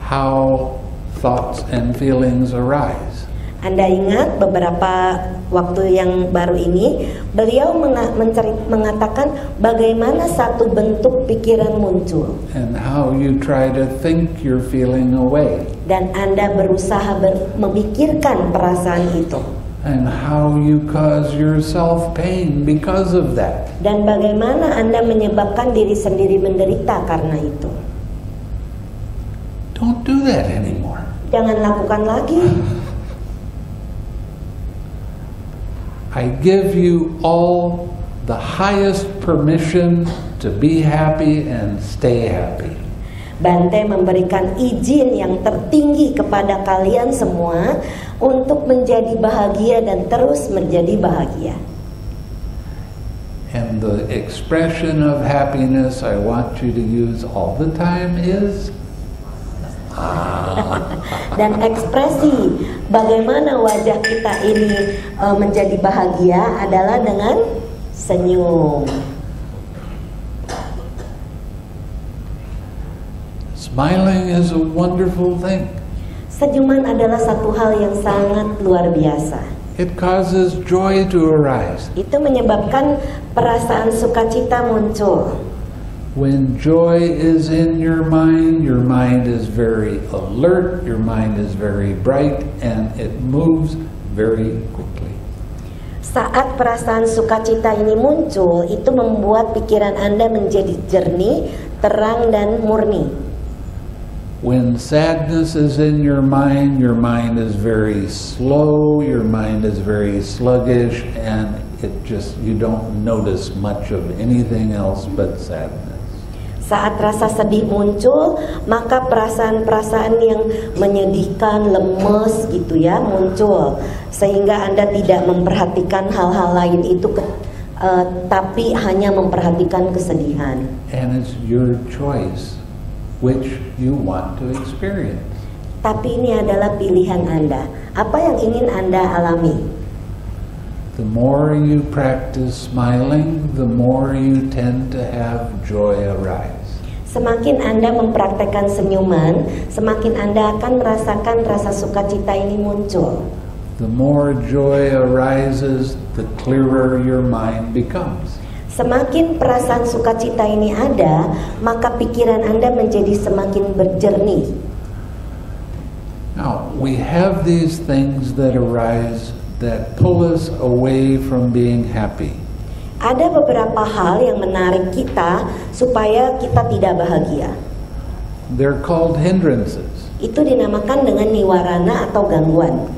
S3: how thoughts and feelings arise.
S2: Anda ingat beberapa waktu yang baru ini, beliau mengatakan bagaimana satu bentuk pikiran muncul.
S3: And how you try to think your feeling away.
S2: Dan Anda berusaha memikirkan perasaan itu.
S3: And how you cause yourself pain because of that.
S2: Dan bagaimana Anda menyebabkan diri sendiri menderita karena itu.
S3: Don't do that anymore.
S2: Jangan lakukan lagi.
S3: I give you all the highest permission to be happy and stay happy.
S2: Bante memberikan izin yang tertinggi kepada kalian semua untuk menjadi bahagia dan terus menjadi bahagia.
S3: And And the expression of happiness I want you to use all the time is
S2: Dan ekspresi bagaimana wajah kita ini menjadi bahagia adalah dengan senyum.
S3: Smiling is a wonderful thing.
S2: Senyuman adalah satu hal yang sangat luar biasa.
S3: It causes joy to arise.
S2: Itu menyebabkan perasaan sukacita muncul.
S3: When joy is in your mind is very alert, your mind is very bright, and it moves very quickly.
S2: Saat perasaan sukacita ini muncul, itu membuat pikiran Anda menjadi jernih, terang, dan murni.
S3: When sadness is in your mind is very slow, your mind is very sluggish, and you don't notice much of anything else but sadness.
S2: Saat rasa sedih muncul, maka perasaan-perasaan yang menyedihkan, lemes gitu ya muncul, sehingga Anda tidak memperhatikan hal-hal lain itu, tapi hanya memperhatikan kesedihan.
S3: And it's your choice which you want to experience.
S2: Tapi ini adalah pilihan Anda. Apa yang ingin Anda alami?
S3: The more you practice smiling, the more you tend to have joy arise.
S2: Semakin Anda mempraktekkan senyuman, semakin Anda akan merasakan rasa sukacita ini muncul.
S3: The more joy arises, the clearer your mind becomes.
S2: Semakin perasaan sukacita ini ada, maka pikiran Anda menjadi semakin berjernih.
S3: Now, we have these things that arise that pull us away from being happy.
S2: Ada beberapa hal yang menarik kita supaya kita tidak bahagia.
S3: They're called hindrances.
S2: Itu dinamakan dengan niwarana atau gangguan.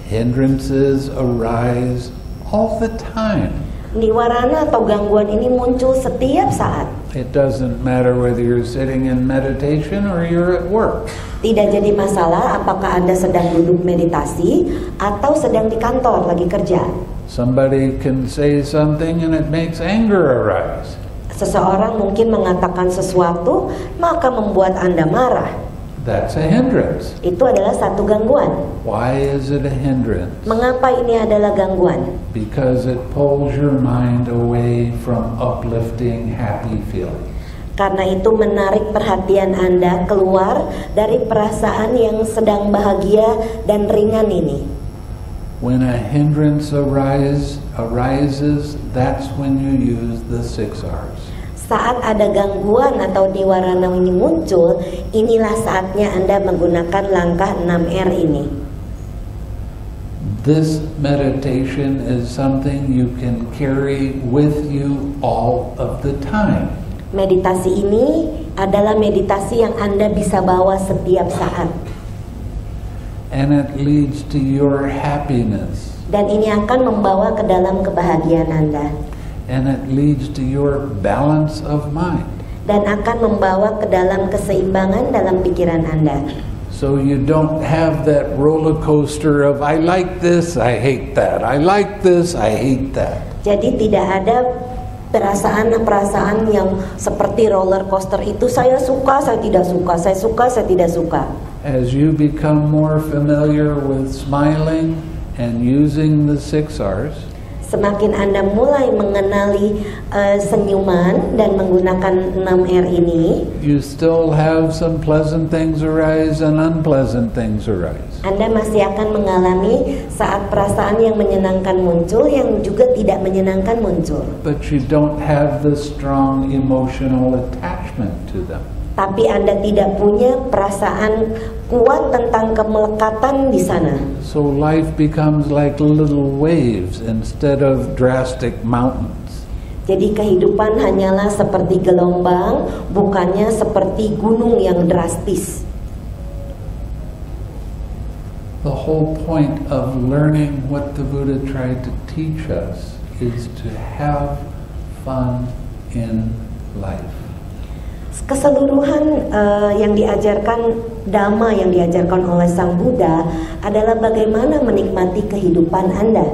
S3: Hindrances arise all the time.
S2: Niwarana atau gangguan ini muncul setiap saat.
S3: It doesn't matter whether you're sitting in meditation or you're at work.
S2: Tidak jadi masalah apakah Anda sedang duduk meditasi atau sedang di kantor lagi kerja.
S3: Somebody can say something and it makes anger arise.
S2: Seseorang mungkin mengatakan sesuatu, maka membuat Anda marah.
S3: That's a hindrance.
S2: Itu adalah satu gangguan.
S3: Why is it a hindrance?
S2: Mengapa ini adalah gangguan?
S3: Because it pulls your mind away from uplifting, happy feelings.
S2: Karena itu menarik perhatian Anda keluar dari perasaan yang sedang bahagia dan ringan ini.
S3: When a hindrance arises, that's when you use the 6 R's.
S2: Saat ada gangguan atau niwarana ini muncul, inilah saatnya Anda menggunakan langkah 6R ini.
S3: This meditation is something you can carry with you all of the time.
S2: Meditasi ini adalah meditasi yang Anda bisa bawa setiap saat.
S3: And it leads to your happiness.
S2: Dan ini akan membawa ke dalam kebahagiaan Anda.
S3: And it leads to your balance of mind.
S2: Dan akan membawa ke dalam keseimbangan dalam pikiran Anda.
S3: So you don't have that roller coaster of I like this, I hate that. I like this, I hate that.
S2: Jadi tidak ada perasaan-perasaan yang seperti roller coaster itu, saya suka, saya tidak suka, saya suka, saya tidak suka.
S3: As you become more familiar with smiling and using the 6 R's,
S2: semakin Anda mulai mengenali senyuman dan menggunakan 6R ini,
S3: you still have some pleasant things arise and unpleasant things arise.
S2: Anda masih akan mengalami saat perasaan yang menyenangkan muncul, yang juga tidak menyenangkan muncul.
S3: But you don't have the strong emotional attachment to them.
S2: Tapi Anda tidak punya perasaan kuat tentang kemelekatan di sana.
S3: So life becomes like little waves instead of drastic mountains.
S2: Jadi kehidupan hanyalah seperti gelombang, bukannya seperti gunung yang drastis.
S3: The whole point of learning what the Buddha tried to teach us is to have fun in life.
S2: Keseluruhan yang diajarkan, Dhamma yang diajarkan oleh Sang Buddha adalah bagaimana menikmati kehidupan Anda.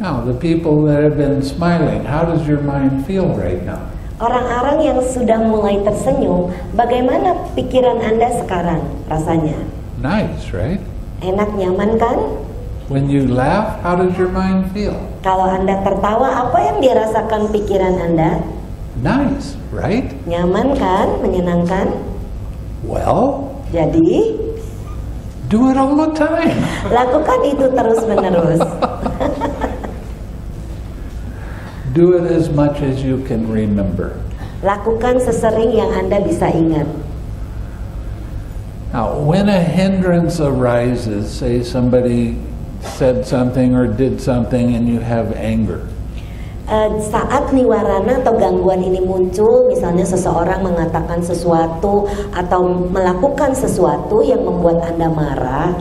S3: Now, the people that have been smiling, how does your mind feel right now?
S2: Orang-orang yang sudah mulai tersenyum, bagaimana pikiran Anda sekarang rasanya?
S3: Nice, right?
S2: Enak, nyaman kan?
S3: When you laugh, how does your mind feel?
S2: Kalau Anda tertawa, apa yang dirasakan pikiran Anda?
S3: Nice, right?
S2: Nyaman kan? Menyenangkan?
S3: Well,
S2: Jadi,
S3: do it all the time.
S2: lakukan itu terus-menerus.
S3: Do it as much as you can remember.
S2: Lakukan sesering yang Anda bisa ingat.
S3: Now, when a hindrance arises, say somebody said something or did something and you have anger,
S2: Saat niwarana atau gangguan ini muncul, misalnya seseorang mengatakan sesuatu atau melakukan sesuatu yang membuat Anda marah.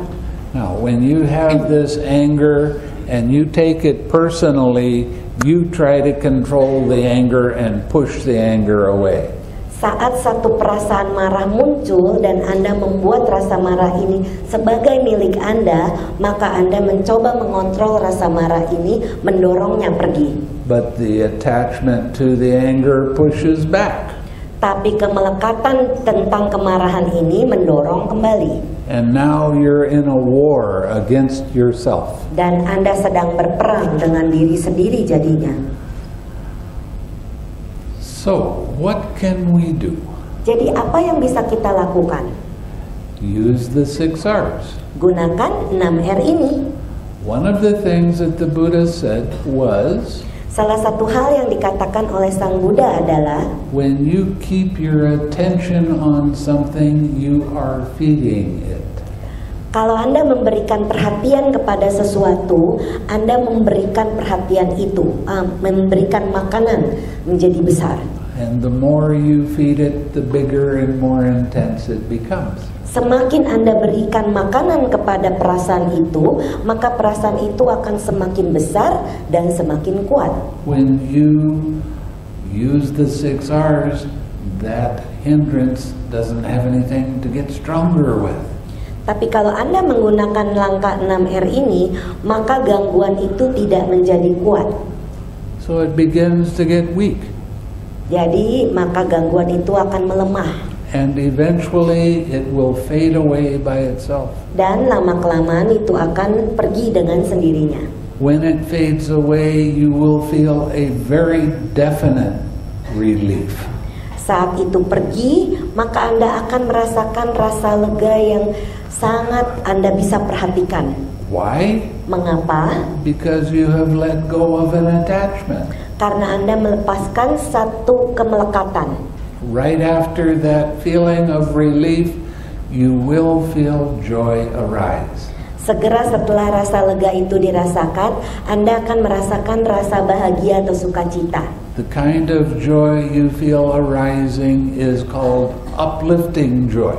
S3: now when you have this anger and you take it personally, you try to control the anger and push the anger away.
S2: Saat satu perasaan marah muncul dan Anda membuat rasa marah ini sebagai milik Anda, maka Anda mencoba mengontrol rasa marah ini, mendorongnya pergi.
S3: But the attachment to the anger pushes back.
S2: Tapi kemelekatan tentang kemarahan ini mendorong kembali.
S3: And now you're in a war against yourself.
S2: Dan Anda sedang berperang dengan diri sendiri jadinya.
S3: So, what can we do?
S2: Jadi apa yang bisa kita lakukan?
S3: Use the 6 R's.
S2: Gunakan 6R ini.
S3: One of the things that the Buddha said was,
S2: Salah satu hal yang dikatakan oleh Sang Buddha adalah
S3: when you keep your attention on something, you are feeding it.
S2: kalau Anda memberikan perhatian kepada sesuatu, Anda memberikan perhatian itu, memberikan makanan menjadi besar.
S3: And the more you feed it, the bigger and more intense it becomes.
S2: Semakin Anda berikan makanan kepada perasaan itu, maka perasaan itu akan semakin besar dan semakin kuat.
S3: When you use the 6 R's, that hindrance doesn't have anything to get stronger with.
S2: Tapi kalau Anda menggunakan langkah 6R ini, maka gangguan itu tidak menjadi kuat.
S3: So it begins to get weak.
S2: Jadi, maka gangguan itu akan melemah.
S3: And eventually it will fade away by itself.
S2: Dan lama-kelamaan itu akan pergi dengan sendirinya.
S3: When it fades away, you will feel a very definite relief.
S2: Saat itu pergi, maka Anda akan merasakan rasa lega yang sangat Anda bisa perhatikan.
S3: Why?
S2: Mengapa?
S3: Because you have let go of an attachment.
S2: Karena Anda melepaskan satu kemelekatan.
S3: Right after that feeling of relief, you will feel joy arise.
S2: Segera setelah rasa lega itu dirasakan, Anda akan merasakan rasa bahagia atau sukacita.
S3: The kind of joy you feel arising is called uplifting joy.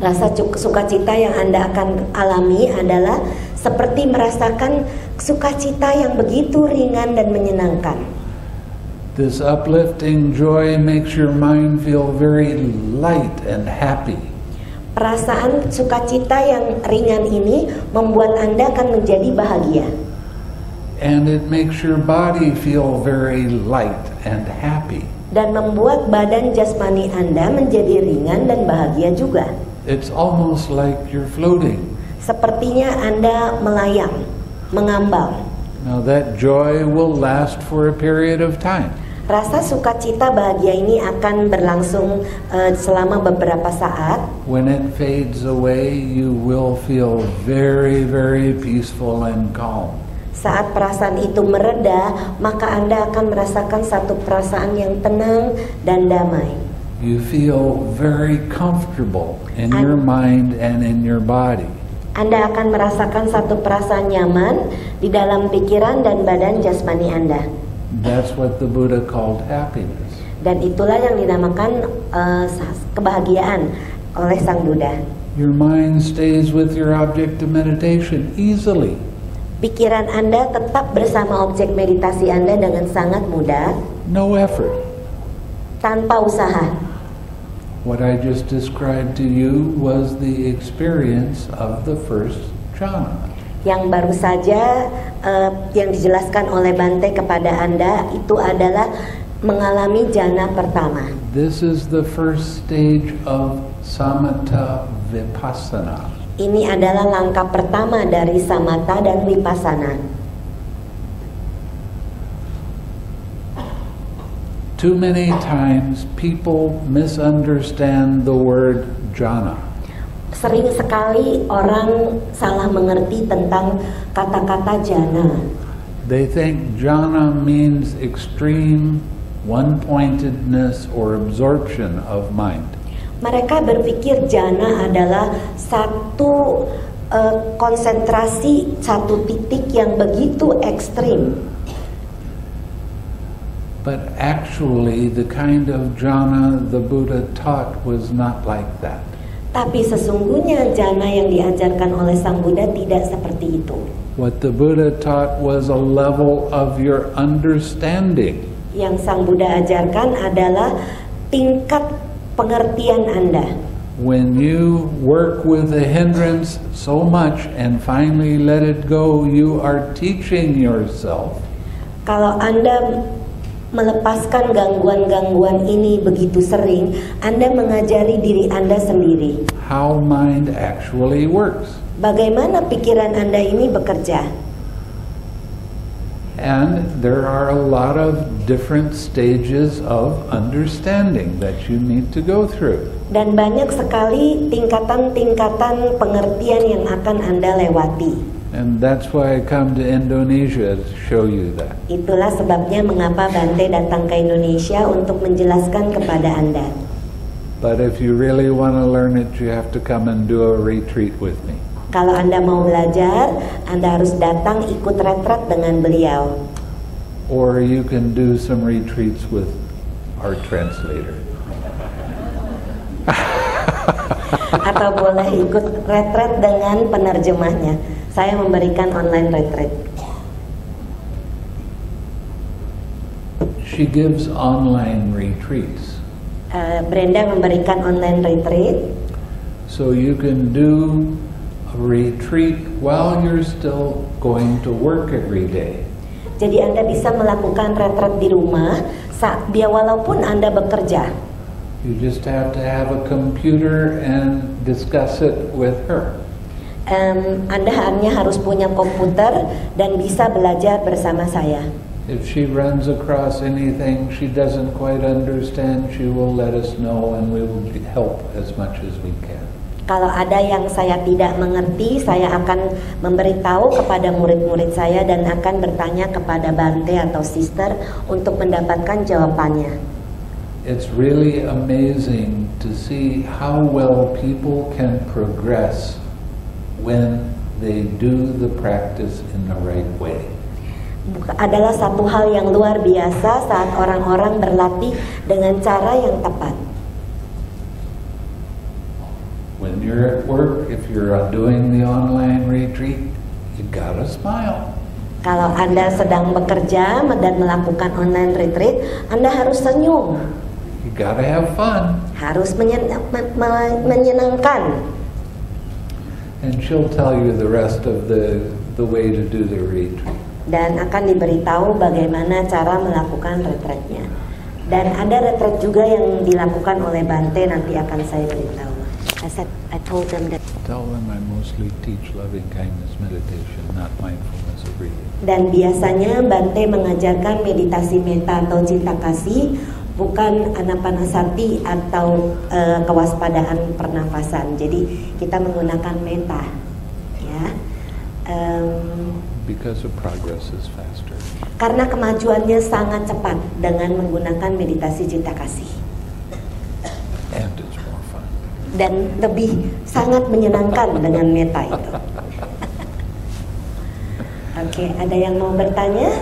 S2: Rasa sukacita yang Anda akan alami adalah seperti merasakan sukacita yang begitu ringan dan menyenangkan.
S3: This uplifting joy makes your mind feel very light and happy.
S2: Perasaan sukacita yang ringan ini membuat Anda akan menjadi bahagia.
S3: And it makes your body feel very light and happy.
S2: Dan membuat badan jasmani Anda menjadi ringan dan bahagia juga.
S3: It's almost like you're floating.
S2: Sepertinya Anda melayang, mengambang.
S3: Now that joy will last for a period of time.
S2: Rasa sukacita bahagia ini akan berlangsung selama beberapa saat.
S3: When it fades away, you will feel very, very peaceful and calm.
S2: Saat perasaan itu mereda, maka Anda akan merasakan satu perasaan yang tenang dan damai.
S3: You feel very comfortable in your mind and in your body.
S2: Anda akan merasakan satu perasaan nyaman di dalam pikiran dan badan jasmani Anda.
S3: That's what the Buddha called happiness.
S2: Dan itulah yang dinamakan kebahagiaan oleh Sang Buddha.
S3: Your mind stays with your object of meditation easily.
S2: Pikiran Anda tetap bersama objek meditasi Anda dengan sangat mudah,
S3: No effort.
S2: tanpa usaha.
S3: What I just described to you was the experience of the first jhana.
S2: Yang baru saja yang dijelaskan oleh Bante kepada Anda itu adalah mengalami jhana pertama.
S3: This is the first stage of samatha vipassana.
S2: Ini adalah langkah pertama dari samatha dan vipassana.
S3: Too many times people misunderstand the word jhana.
S2: Sering sekali orang salah mengerti tentang kata-kata jhana.
S3: They think jhana means extreme one-pointedness or absorption of mind.
S2: Mereka berpikir jhana adalah satu konsentrasi, satu titik yang begitu ekstrim.
S3: But actually, the kind of jhana the Buddha taught was not like that.
S2: Tapi sesungguhnya jhana yang diajarkan oleh Sang Buddha tidak seperti itu.
S3: What the Buddha taught was a level of your understanding.
S2: Yang Sang Buddha ajarkan adalah tingkat pengertian Anda.
S3: When you work with a hindrance so much and finally let it go, you are teaching yourself.
S2: Kalau Anda melepaskan gangguan-gangguan ini begitu sering, Anda mengajari diri Anda sendiri.
S3: How mind actually works.
S2: Bagaimana pikiran Anda ini bekerja?
S3: And there are a lot of different stages of understanding that you need to go through.
S2: Dan banyak sekali tingkatan-tingkatan pengertian yang akan Anda lewati.
S3: And that's why I come to Indonesia to show you that.
S2: Itulah sebabnya mengapa Bante datang ke Indonesia untuk menjelaskan kepada Anda.
S3: But if you really want to learn it, you have to come and do a retreat with me.
S2: Kalau Anda mau belajar, Anda harus datang ikut retret dengan beliau.
S3: Or you can do some retreats with our translator.
S2: Atau boleh ikut retret dengan penerjemahnya. Saya memberikan online retreat.
S3: She gives online retreats.
S2: Brenda memberikan online retreat.
S3: So you can do a retreat while you're still going to work every day.
S2: Jadi Anda bisa melakukan retret di rumah walaupun Anda bekerja.
S3: You just have to have a computer and discuss it with her.
S2: Anda hanya harus punya komputer dan bisa belajar bersama saya.
S3: If she runs across anything she doesn't quite understand, she will let us know and we will help as much as we can.
S2: Kalau ada yang saya tidak mengerti, saya akan memberitahu kepada murid-murid saya dan akan bertanya kepada Bante atau sister untuk mendapatkan jawabannya.
S3: It's really amazing to see how well people can progress when they do the practice in the right way.
S2: Adalah satu hal yang luar biasa saat orang-orang berlatih dengan cara yang tepat.
S3: When you're at work, if you're doing the online retreat, you gotta smile.
S2: Kalau Anda sedang bekerja dan melakukan online retreat, Anda harus senyum.
S3: You gotta have fun.
S2: Harus menyenangkan.
S3: And she'll tell you the rest of the way to do the retreat.
S2: Dan akan diberitahu bagaimana cara melakukan retretnya. Dan ada retret juga yang dilakukan oleh Bante, nanti akan saya beritahu. I told them that.
S3: Tell them I mostly teach loving kindness meditation, not mindfulness of breathing.
S2: Dan biasanya Bante mengajarkan meditasi metta atau cinta kasih, bukan anapanasati atau kewaspadaan pernafasan. Jadi kita menggunakan metta, ya.
S3: Because the progress is faster.
S2: Karena kemajuannya sangat cepat dengan menggunakan meditasi cinta kasih.
S3: And it's more fun.
S2: Dan lebih sangat menyenangkan dengan metta itu. Oke, ada yang mau bertanya?